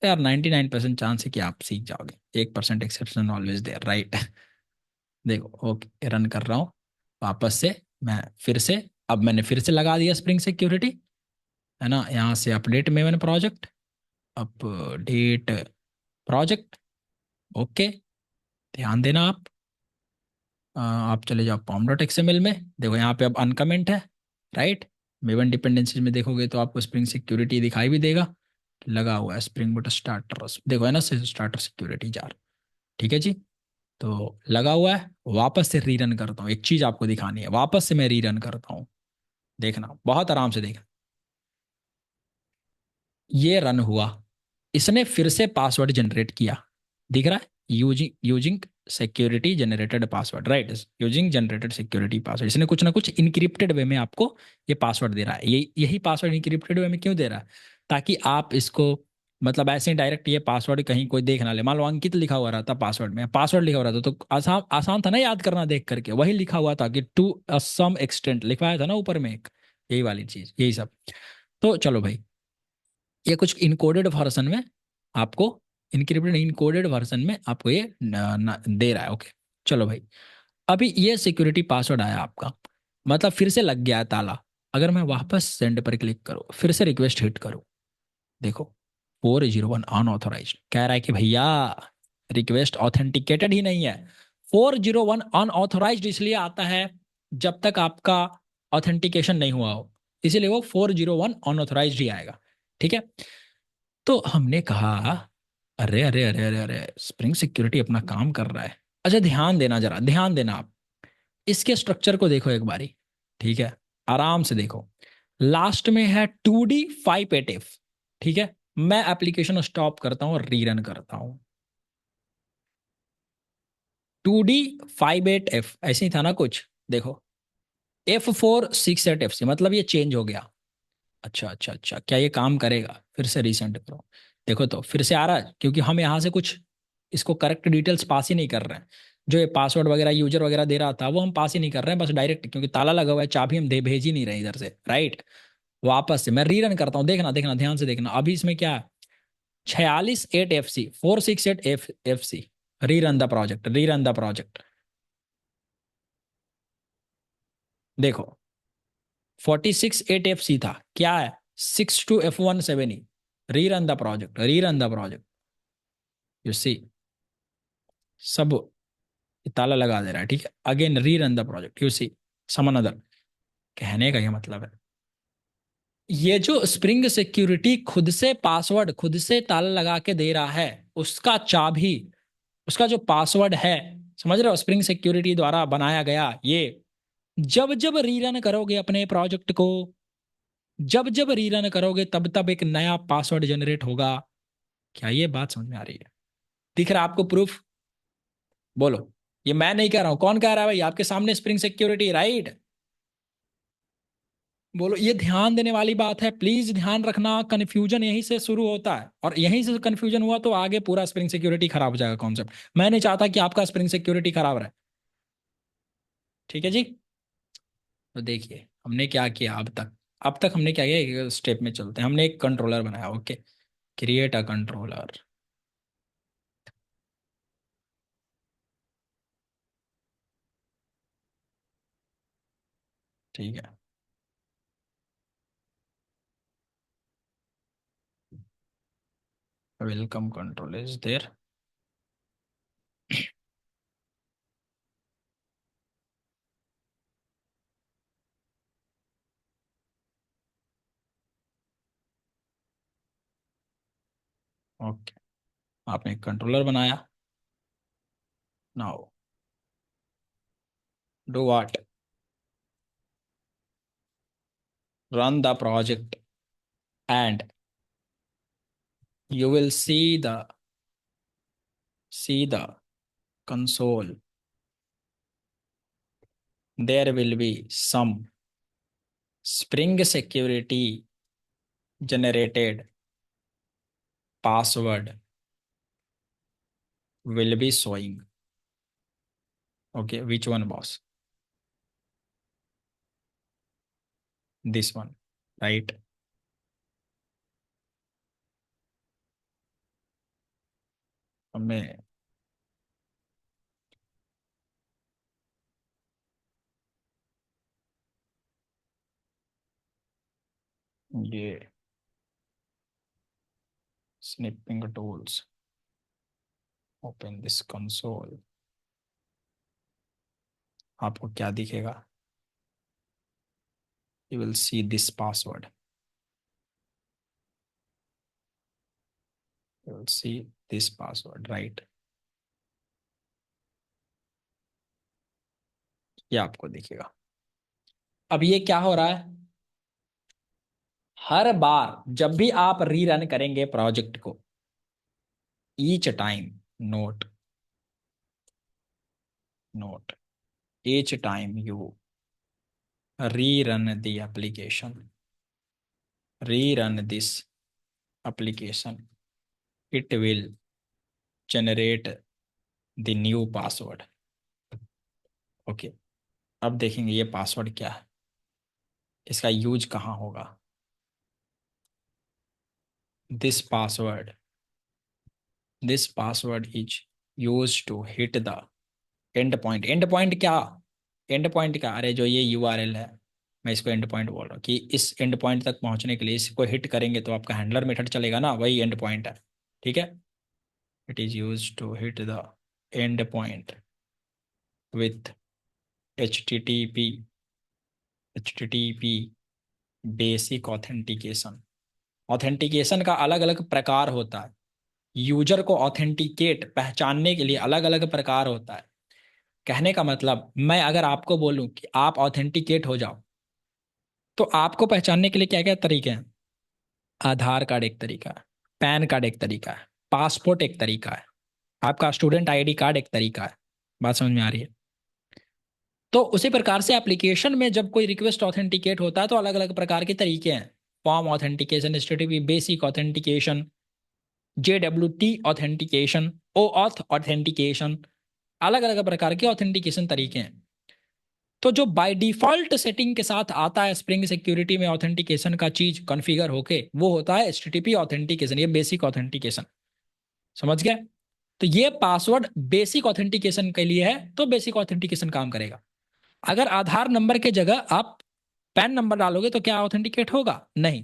S1: तो यार 99% चांस है कि आप सीख जाओगे। 1% एक्सेप्शन ऑलवेज देयर, राइट? देखो ओके, रन कर रहा हूँ वापस से। मैं फिर से, अब मैंने फिर से लगा दिया स्प्रिंग सिक्योरिटी, है ना। यहाँ से अपडेट में मैंने प्रोजेक्ट, अपडेट प्रोजेक्ट, ओके। ध्यान देना आप। आप चले जाओ pom.xml में, देखो यहाँ पे अब अनकमेंट है, राइट। मेवन डिपेंडेंसीज में देखोगे तो आपको स्प्रिंग सिक्योरिटी दिखाई भी देगा, लगा हुआ है स्प्रिंग बूट स्टार्टर, देखो है ना, स्टार्टर सिक्योरिटी जार, ठीक है जी। तो लगा हुआ है। वापस से रीरन करता हूँ, एक चीज आपको दिखानी है, वापस से मैं रीरन करता हूँ, देखना बहुत आराम से देखना। ये रन हुआ, इसने फिर से पासवर्ड जनरेट किया, दिख रहा है, using using security generated password, right. Using generated security password, इसने कुछ ना कुछ इनक्रिप्टेड वे में आपको ये पासवर्ड दे रहा है। यही पासवर्ड इनक्रिप्टेड वे में क्यों दे रहा है? ताकि आप इसको, मतलब ऐसे ही डायरेक्ट ये पासवर्ड कहीं कोई देख ना ले। मान लो अंकित लिखा हुआ रहता पासवर्ड में, पासवर्ड लिखा हुआ रहता तो आसान आसान था ना याद करना, देख करके वही लिखा हुआ था कि टू सम एक्सटेंट लिखवाया था ना ऊपर में एक, यही वाली चीज, यही सब। तो चलो भाई, ये कुछ इनकोडेड वर्जन में आपको, इनक्रिप्टेड इनकोडेड वर्जन में आपको ये दे रहा है, ओके। चलो भाई, अभी ये सिक्योरिटी पासवर्ड आया आपका, मतलब फिर से लग गया है ताला। अगर मैं वापस सेंड पर क्लिक करूँ, फिर से रिक्वेस्ट हिट करूँ, देखो 401 अनऑथोराइज कह रहा है कि भैया रिक्वेस्ट ऑथेंटिकेटेड ही नहीं है। 401 अनऑथोराइज्ड इसलिए आता है जब तक आपका ऑथेंटिकेशन नहीं हुआ हो, इसीलिए वो 401 अनऑथोराइज्ड ही आएगा, ठीक है। तो हमने कहा अरे अरे अरे अरे अरे, स्प्रिंग सिक्योरिटी अपना काम कर रहा है। अच्छा ध्यान देना, जरा ध्यान देना आप, इसके स्ट्रक्चर को देखो एक बारी, ठीक है, आराम से देखो। लास्ट में है 2D58F, ठीक है। मैं एप्लीकेशन स्टॉप करता हूँ और रीरन करता हूँ। 2D58F ऐसे ही था ना कुछ, देखो F468FC, मतलब ये चेंज हो गया। अच्छा अच्छा अच्छा, क्या ये काम करेगा? फिर से रीसेंट करो, देखो तो फिर से आ रहा है, क्योंकि हम यहाँ से कुछ इसको करेक्ट डिटेल्स पास ही नहीं कर रहे हैं। जो ये पासवर्ड वगैरह यूजर वगैरह दे रहा था वो हम पास ही नहीं कर रहे हैं, बस डायरेक्ट, क्योंकि ताला लगा हुआ है, चाबी हम दे भेज ही नहीं रहे इधर से, राइट। वापस से मैं रीरन करता हूँ, देखना देखना ध्यान से देखना, अभी इसमें क्या है, 46 8FC 468F FC। Rerun the project, rerun the project, देखो 46 8FC था, क्या है, 62F17E, rerun the project, rerun the project. You see, सब ताला लगा दे रहा है, ठीक है। Again rerun the project, you see some another. कहने का ये मतलब है, ये जो स्प्रिंग सिक्योरिटी खुद से पासवर्ड, खुद से ताला लगा के दे रहा है, उसका चाबी, उसका जो पासवर्ड है, समझ रहे हो, स्प्रिंग सिक्योरिटी द्वारा बनाया गया ये, जब जब रीरन करोगे अपने प्रोजेक्ट को, जब जब रीरन करोगे तब तब एक नया पासवर्ड जनरेट होगा। क्या ये बात समझ में आ रही है? दिख रहा है आपको प्रूफ? बोलो। ये मैं नहीं कह रहा हूं, कौन कह रहा है भाई? आपके सामने स्प्रिंग सिक्योरिटी, राइट? बोलो। ये ध्यान देने वाली बात है, प्लीज ध्यान रखना, कंफ्यूजन यहीं से शुरू होता है, और यहीं से कंफ्यूजन हुआ तो आगे पूरा स्प्रिंग सिक्योरिटी खराब हो जाएगा कॉन्सेप्ट। मैं नहीं चाहता कि आपका स्प्रिंग सिक्योरिटी खराब रहे, ठीक है जी। तो देखिए हमने क्या किया अब तक। अब तक हमने क्या किया, एक स्टेप में चलते हैं। हमने एक कंट्रोलर बनाया, ओके, क्रिएट अ कंट्रोलर। ठीक है, welcome control is there. Okay, आपने एक कंट्रोलर बनाया। Now do what? Run the project and you will see the console. There will be some spring security generated password will be showing. Okay, which one, boss? This one, right? हमें ये snipping tools, open this console, आपको क्या दिखेगा? You will see this password. You will see this password, right? ये आपको दिखेगा। अब ये क्या हो रहा है, हर बार जब भी आप रीरन करेंगे प्रोजेक्ट को, each time, note, note, each time you rerun the application, rerun this application, it will generate the new password. Okay, अब देखेंगे ये पासवर्ड क्या है, इसका यूज कहाँ होगा। This password, this password is use to hit the end point. End point क्या? End point क्या? अरे जो ये यूआरएल है, मैं इसको एंड पॉइंट बोल रहा हूँ कि इस एंड पॉइंट तक पहुंचने के लिए इसको हिट करेंगे तो आपका हैंडलर मेथड चलेगा ना, वही एंड पॉइंट है, ठीक है। It is use to hit the end point with HTTP, HTTP basic authentication. Authentication का अलग अलग प्रकार होता है, यूजर को ऑथेंटिकेट, पहचानने के लिए अलग अलग प्रकार होता है। कहने का मतलब, मैं अगर आपको बोलूं कि आप ऑथेंटिकेट हो जाओ, तो आपको पहचानने के लिए क्या क्या तरीके हैं? आधार कार्ड एक तरीका है, पैन कार्ड एक तरीका है, पासपोर्ट एक तरीका है, आपका स्टूडेंट आईडी कार्ड एक तरीका है। बात समझ में आ रही है? तो उसी प्रकार से एप्लीकेशन में जब कोई रिक्वेस्ट ऑथेंटिकेट होता है तो अलग अलग प्रकार के तरीके हैं। Form authentication, HTTP basic authentication, JWT authentication, OAuth authentication, अलग अलग प्रकार के ऑथेंटिकेशन तरीके हैं। तो जो बाय डिफॉल्ट सेटिंग के साथ आता है स्प्रिंग सिक्योरिटी में ऑथेंटिकेशन का चीज कॉन्फ़िगर होके, वो होता है HTTP ऑथेंटिकेशन, ये बेसिक ऑथेंटिकेशन। समझ गए? तो ये पासवर्ड बेसिक ऑथेंटिकेशन के लिए है, तो बेसिक ऑथेंटिकेशन काम करेगा। अगर आधार नंबर के जगह आप पैन नंबर डालोगे तो क्या ऑथेंटिकेट होगा? नहीं।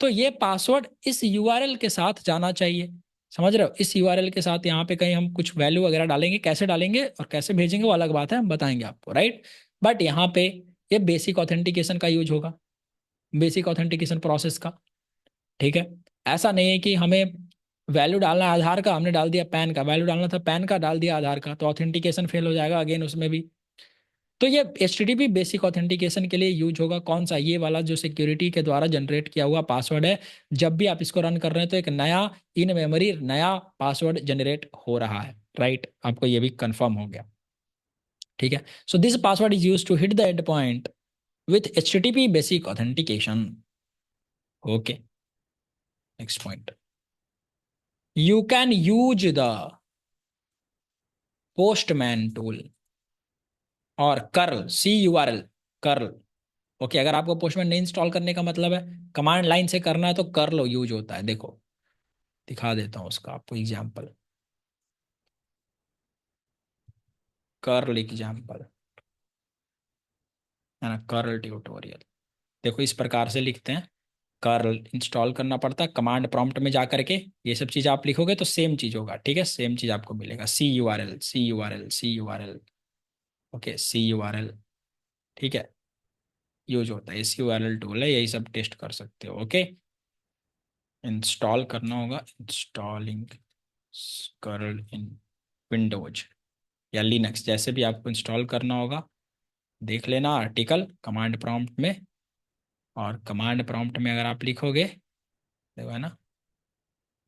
S1: तो ये पासवर्ड इस यूआरएल के साथ जाना चाहिए। समझ रहे हो, इस यूआरएल के साथ यहाँ पे कहीं हम कुछ वैल्यू वगैरह डालेंगे, कैसे डालेंगे और कैसे भेजेंगे वो अलग बात है, हम बताएंगे आपको, राइट। बट यहाँ पे ये बेसिक ऑथेंटिकेशन का यूज होगा, बेसिक ऑथेंटिकेशन प्रोसेस का। ठीक है, ऐसा नहीं है कि हमें वैल्यू डालना है आधार का, हमने डाल दिया पैन का, वैल्यू डालना था पैन का, डाल दिया आधार का, तो ऑथेंटिकेशन फेल हो जाएगा अगेन उसमें भी। तो ये HTTP बेसिक ऑथेंटिकेशन के लिए यूज होगा। कौन सा? ये वाला जो सिक्योरिटी के द्वारा जनरेट किया हुआ पासवर्ड है। जब भी आप इसको रन कर रहे हैं तो एक नया इन मेमोरी नया पासवर्ड जनरेट हो रहा है, राइट। आपको ये भी कंफर्म हो गया, ठीक है। So this password is use to hit the end point with HTTP basic authentication. Okay, next point, you can use the postman tool और कर्ल CURL, कर्ल। ओके, अगर आपको पोस्टमैन नहीं इंस्टॉल करने का मतलब है, कमांड लाइन से करना है, तो कर्ल यूज होता है। देखो दिखा देता हूँ उसका आपको एग्जाम्पल, कर्ल एग्जाम्पल है ना, कर्ल ट्यूटोरियल। देखो इस प्रकार से लिखते हैं, कर्ल इंस्टॉल करना पड़ता है कमांड प्रॉम्प्ट में जा करके। ये सब चीज़ आप लिखोगे तो सेम चीज़ होगा, ठीक है, सेम चीज़ आपको मिलेगा, CURL CURL CURL। Okay, CURL, ठीक है, यूज होता है, CURL टूल है, यही सब टेस्ट कर सकते हो। ओके, इंस्टॉल करना होगा, इंस्टॉलिंग कर्ल इन विंडोज या लिनक्स, जैसे भी आपको इंस्टॉल करना होगा, देख लेना आर्टिकल कमांड प्रॉम्प्ट में। और कमांड प्रॉम्प्ट में अगर आप लिखोगे, देखो है ना,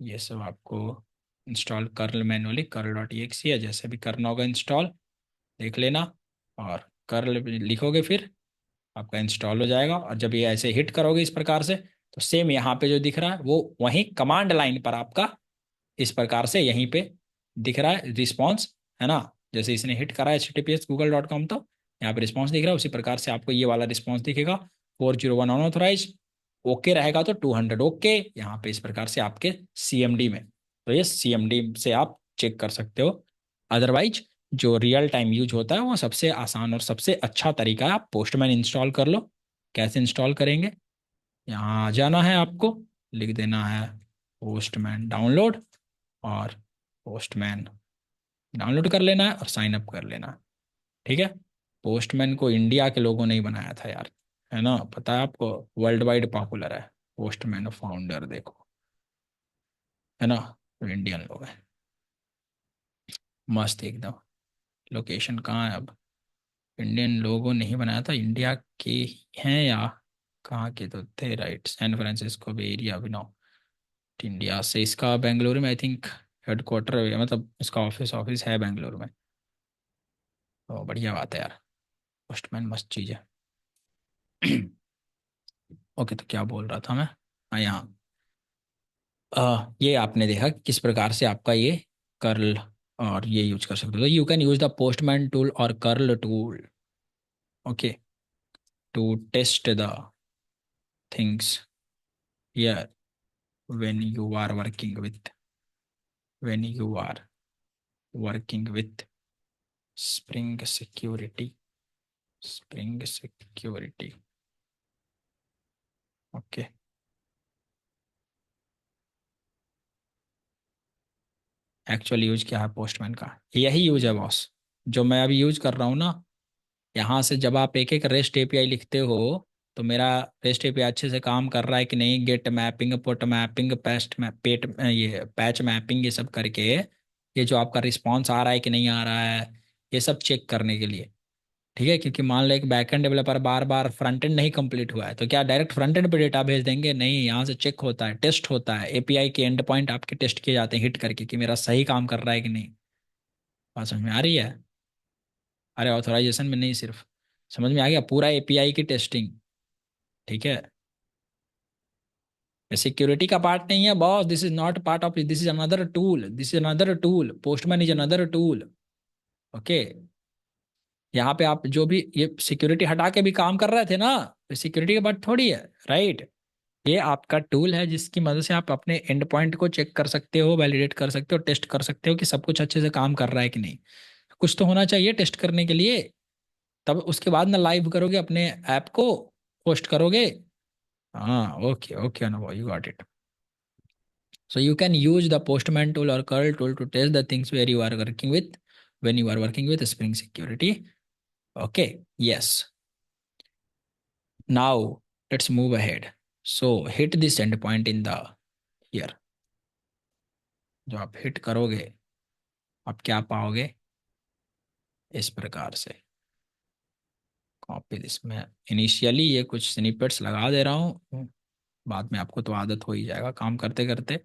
S1: ये सब आपको इंस्टॉल कर्ल मैनुअली कर्ल.exe या जैसे भी करना होगा इंस्टॉल, देख लेना। और कर्ल लिखोगे फिर आपका इंस्टॉल हो जाएगा। और जब ये ऐसे हिट करोगे इस प्रकार से, तो सेम यहाँ पे जो दिख रहा है वो वहीं कमांड लाइन पर आपका इस प्रकार से यहीं पे दिख रहा है रिस्पॉन्स, है ना। जैसे इसने हिट करा https google.com, तो यहाँ पे रिस्पॉन्स दिख रहा है, उसी प्रकार से आपको ये वाला रिस्पॉन्स दिखेगा। 401 अनऑथराइज, ओके रहेगा तो 200 ओके, यहाँ पे इस प्रकार से आपके CMD में। तो ये CMD से आप चेक कर सकते हो। अदरवाइज जो रियल टाइम यूज होता है वो सबसे आसान और सबसे अच्छा तरीका है, आप पोस्टमैन इंस्टॉल कर लो। कैसे इंस्टॉल करेंगे, यहाँ आ जाना है आपको, लिख देना है पोस्टमैन डाउनलोड, और पोस्टमैन डाउनलोड कर लेना है और साइन अप कर लेना है, ठीक है। पोस्टमैन को इंडिया के लोगों ने ही बनाया था यार, है ना, पता है आपको, वर्ल्ड वाइड पॉपुलर है पोस्टमैन फाउंडर, देखो, है ना, तो इंडियन लोग हैं, मस्त एकदम। लोकेशन कहाँ है अब, इंडियन लोगों ने ही बनाया था, इंडिया के ही हैं या कहाँ के तो थे, राइट, सैन फ्रांसिस्को बे एरिया बिलोंग इंडिया से। इसका बेंगलुरु में आई थिंक हेडक्वार्टर है, मतलब इसका ऑफिस ऑफिस है बेंगलुरु में। तो बढ़िया बात है यार, पोस्टमैन मस्त चीज़ है। ओके, तो क्या बोल रहा था मैं, हाँ यहाँ, ये आपने देखा कि किस प्रकार से आपका ये कर्ल और ये यूज कर सकते हो। You can use the postman tool और curl tool, okay, to test the things here when you are working with when you are working with spring security, spring security। Okay, actual use क्या है postman का, यही use है boss, जो मैं अभी use कर रहा हूँ ना। यहाँ से जब आप एक एक रेस्ट API लिखते हो, तो मेरा रेस्ट API अच्छे से काम कर रहा है कि नहीं, get mapping, put mapping, post pet ये पैच मैपिंग, ये सब करके ये जो आपका रिस्पॉन्स आ रहा है कि नहीं आ रहा है, ये सब चेक करने के लिए, ठीक है। क्योंकि मान लो एक बैकएंड डेवलपर बार बार फ्रंट एंड नहीं कंप्लीट हुआ है, तो क्या डायरेक्ट फ्रंट एंड पे डेटा भेज देंगे? नहीं, यहाँ से चेक होता है, टेस्ट होता है, API के एंड पॉइंट आपके टेस्ट किए जाते हैं हिट करके कि मेरा सही काम कर रहा है कि नहीं। बात समझ में आ रही है? अरे ऑथोराइजेशन में नहीं, सिर्फ समझ में आ गया, पूरा API की टेस्टिंग, ठीक है। सिक्योरिटी का पार्ट नहीं है boss, this is not part of, this is another tool, this is another tool, postman is another tool. Okay, यहाँ पे आप जो भी ये सिक्योरिटी हटा के भी काम कर रहे थे ना, तो सिक्योरिटी का पार्ट थोड़ी है, राइट। ये आपका टूल है जिसकी मदद से आप अपने एंड पॉइंट को चेक कर सकते हो, वैलिडेट कर सकते हो, टेस्ट कर सकते हो कि सब कुछ अच्छे से काम कर रहा है कि नहीं। कुछ तो होना चाहिए टेस्ट करने के लिए, तब उसके बाद ना लाइव करोगे अपने ऐप को, पोस्ट करोगे, हाँ, ओके ओके अनुभव, you got it. So you can use the postman tool or curl tool to test the things where you are working with when you are working with Spring Security. Okay, yes. Now let's move ahead. So hit this endpoint in the here. जो आप hit करोगे आप क्या पाओगे इस प्रकार से. Copy this में इनिशियली ये कुछ स्निपेट्स लगा दे रहा हूँ, बाद में आपको तो आदत हो ही जाएगा काम करते करते.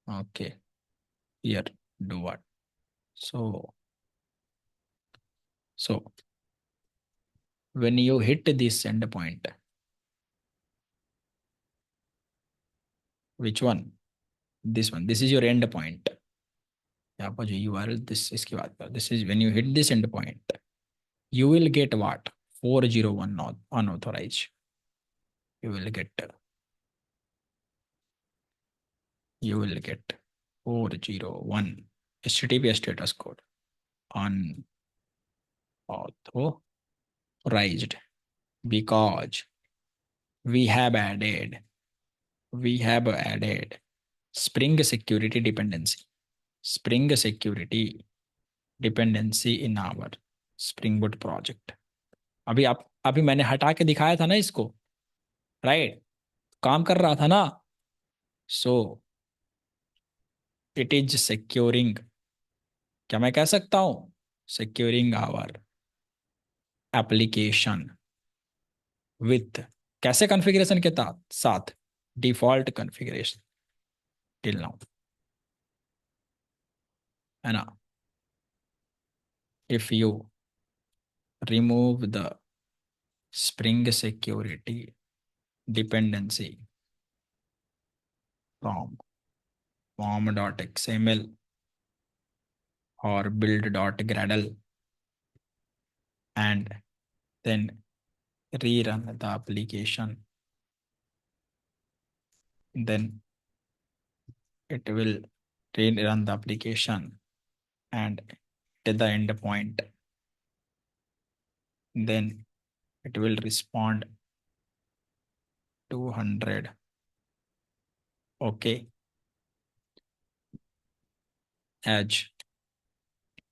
S1: Okay, here do what. So so when you hit this endpoint, which one? This one, this is your end point. यहाँ पर जो URL दिस इसकी बात कर, this is when you hit this end point you will get what 401 not unauthorise. You will get you will get 401 HTTP status code unauthorized because we have added Spring Security dependency. Spring Security dependency in our Spring Boot project. अभी मैंने हटा के दिखाया था ना इसको, right? काम कर रहा था ना. सो इट इज सिक्योरिंग, क्या मैं कह सकता हूं, सिक्योरिंग आवर एप्लीकेशन विथ कैसे कॉन्फ़िगरेशन के साथ डिफॉल्ट कॉन्फ़िगरेशन टिल नाउ, है ना. If you remove the spring security dependency from form.xml or build.gradle and then rerun the application, then it will rerun the application and at the end point then it will respond 200. Okay, as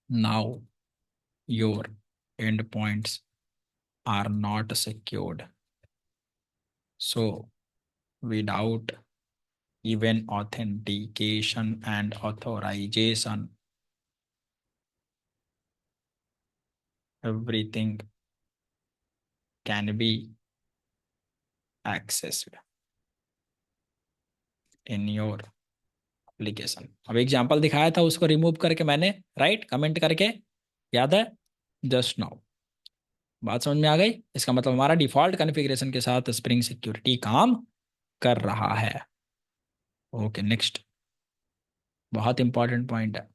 S1: now your endpoints are not secured, so without even authentication and authorization, everything can be accessed in your application. अब example दिखाया था उसको remove करके मैंने, right, comment करके, याद है? Just now बात समझ में आ गई. इसका मतलब हमारा डिफॉल्ट कॉन्फ़िगरेशन के साथ स्प्रिंग सिक्योरिटी काम कर रहा है. ओके, नेक्स्ट, बहुत इंपॉर्टेंट पॉइंट है.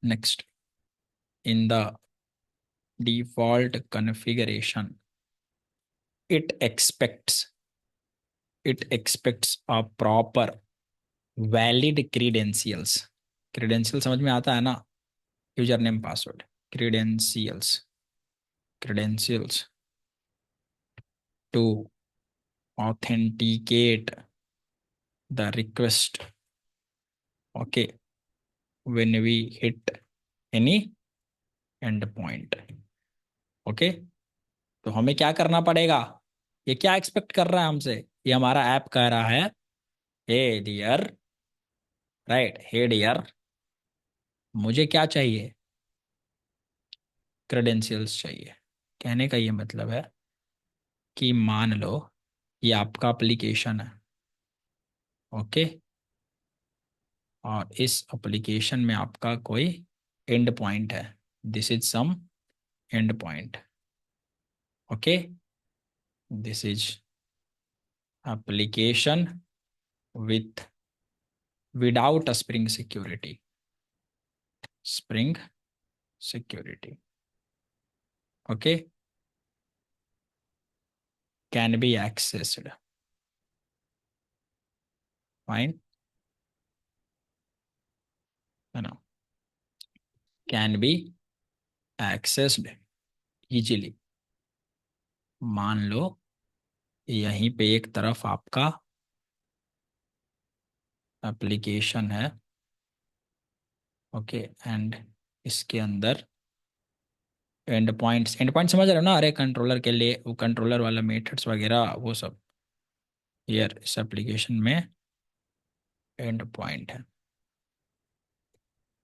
S1: Next, in the default configuration it expects a proper valid credentials समझ में आता है ना, user name password, credentials to authenticate the request. Okay, when we hit any endpoint. Okay, तो हमें क्या करना पड़ेगा, ये क्या एक्सपेक्ट कर रहा है हमसे, ये हमारा ऐप कह रहा है hey dear, right, hey dear मुझे क्या चाहिए, क्रेडेंशियल्स चाहिए. कहने का ये मतलब है कि मान लो ये आपका एप्लीकेशन है, ओके, और इस एप्लीकेशन में आपका कोई एंड पॉइंट है, this is some end point. Okay, this is application with without a spring security, okay, can be accessed, fine, no, can be accessed easily. मान लो यहीं पे एक तरफ आपका एप्लीकेशन है। ओके, एंड इसके अंदर एंड पॉइंट समझ रहे हो ना? अरे कंट्रोलर के लिए वो कंट्रोलर वाला मेथड्स वगैरह वो सब यार इस एप्लीकेशन में एंड पॉइंट है।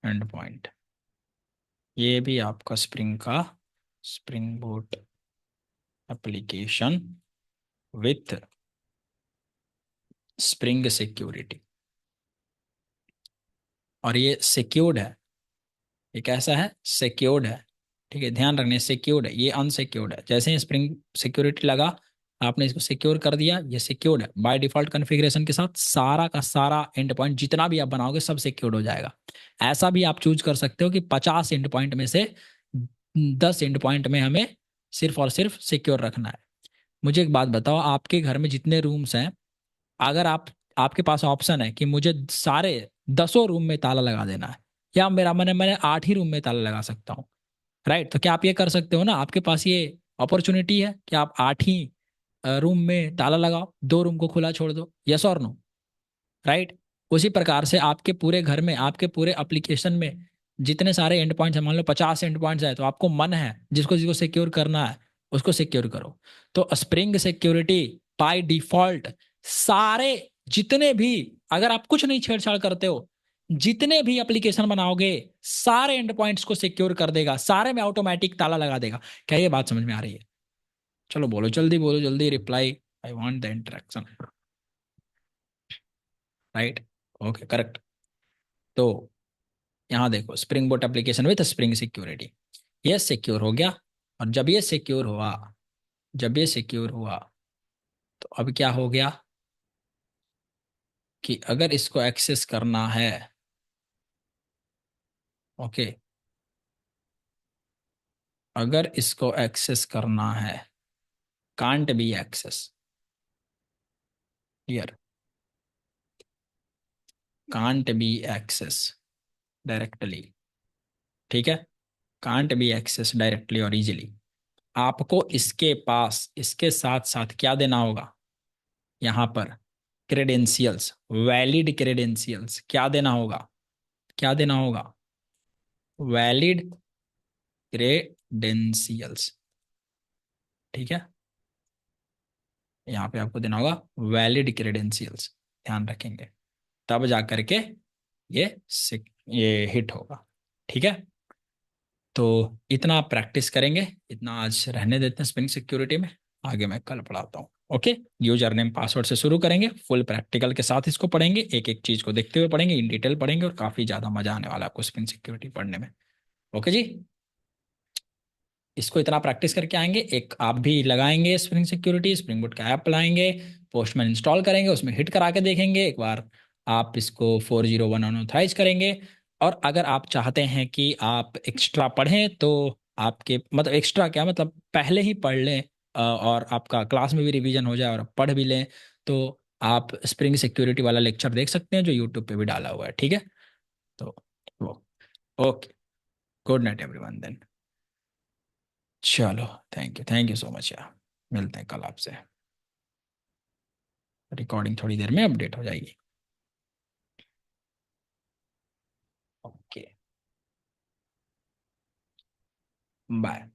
S1: एंड पॉइंट ये भी आपका स्प्रिंग का spring boot application with spring security. और ये सिक्योर्ड है। ये कैसा है? सिक्योर्ड है। ठीक है, ध्यान रखना, सिक्योर्ड है, ये अनसिक्योर्ड है। जैसे ही स्प्रिंग सिक्योरिटी लगा, आपने इसको सिक्योर कर दिया, ये सिक्योर्ड है। बाय डिफॉल्ट कॉन्फ़िगरेशन के साथ सारा का सारा एंड पॉइंट जितना भी आप बनाओगे सब सिक्योर्ड हो जाएगा। ऐसा भी आप चूज कर सकते हो कि 50 एंड पॉइंट में से 10 एंड पॉइंट में हमें सिर्फ और सिर्फ सिक्योर रखना है। मुझे एक बात बताओ, आपके घर में जितने रूम्स हैं, अगर आपके पास ऑप्शन है कि मुझे सारे 10 रूम में ताला लगा देना है, या मेरा मैंने 8 ही रूम में ताला लगा सकता हूँ, राइट? तो क्या आप ये कर सकते हो ना? आपके पास ये अपॉर्चुनिटी है कि आप 8 ही रूम में ताला लगाओ, 2 रूम को खुला छोड़ दो। यस और नो? राइट। उसी प्रकार से आपके पूरे घर में, आपके पूरे एप्लीकेशन में जितने सारे एंड पॉइंट्स हैं, मान लो 50 एंड पॉइंट्स है, तो आपको मन है जिसको जिसको सिक्योर करना है उसको सिक्योर करो। तो स्प्रिंग सिक्योरिटी बाय डिफॉल्ट सारे जितने भी, अगर आप कुछ नहीं छेड़छाड़ करते हो, जितने भी एप्लीकेशन बनाओगे सारे एंड पॉइंट्स को सिक्योर कर देगा, सारे में ऑटोमेटिक ताला लगा देगा। क्या ये बात समझ में आ रही है? चलो बोलो जल्दी reply. I want the interaction. Right. Okay, correct. तो यहाँ देखो, spring boat application with spring security, ये सिक्योर हो गया। और जब ये सिक्योर हुआ तो अब क्या हो गया कि अगर इसको एक्सेस करना है, ओके, अगर इसको एक्सेस करना है, can't be access here, can't be access directly. ठीक है, कांट बी एक्सेस डायरेक्टली और इजीली। आपको इसके पास इसके साथ साथ क्या देना होगा? यहाँ पर क्रेडेंशियल्स, वैलिड क्रेडेंशियल्स क्या देना होगा? क्या देना होगा? Valid credentials. ठीक है, यहाँ पे आपको देना होगा वैलिड क्रेडेंशियल्स। ध्यान रखेंगे, तब जा करके ये ये हिट होगा। ठीक है, तो इतना आप प्रैक्टिस करेंगे, इतना आज रहने देते हैं स्प्रिंग सिक्योरिटी में। आगे मैं कल पढ़ाता हूँ। ओके, यूजर नेम पासवर्ड से शुरू करेंगे, फुल प्रैक्टिकल के साथ इसको पढ़ेंगे, एक एक चीज को देखते हुए पढ़ेंगे, इन डिटेल पढ़ेंगे, और काफी ज्यादा मजा आने वाला है आपको स्प्रिंग सिक्योरिटी पढ़ने में। ओके जी, इसको इतना प्रैक्टिस करके आएंगे, एक आप भी लगाएंगे स्प्रिंग सिक्योरिटी, स्प्रिंग बूट का ऐप लाएंगे, पोस्टमैन इंस्टॉल करेंगे, उसमें हिट करा के देखेंगे एक बार, आप इसको 401 अनऑथराइज करेंगे। और अगर आप चाहते हैं कि आप एक्स्ट्रा पढ़ें तो आपके मतलब एक्स्ट्रा क्या मतलब पहले ही पढ़ लें, और आपका क्लास में भी रिवीजन हो जाए और आप पढ़ भी लें, तो आप स्प्रिंग सिक्योरिटी वाला लेक्चर देख सकते हैं जो यूट्यूब पे भी डाला हुआ है। ठीक है, तो वो okay, good night everyone then. चलो, थैंक यू सो मच यार, मिलते हैं कल आपसे। रिकॉर्डिंग थोड़ी देर में अपडेट हो जाएगी। Okay, bye.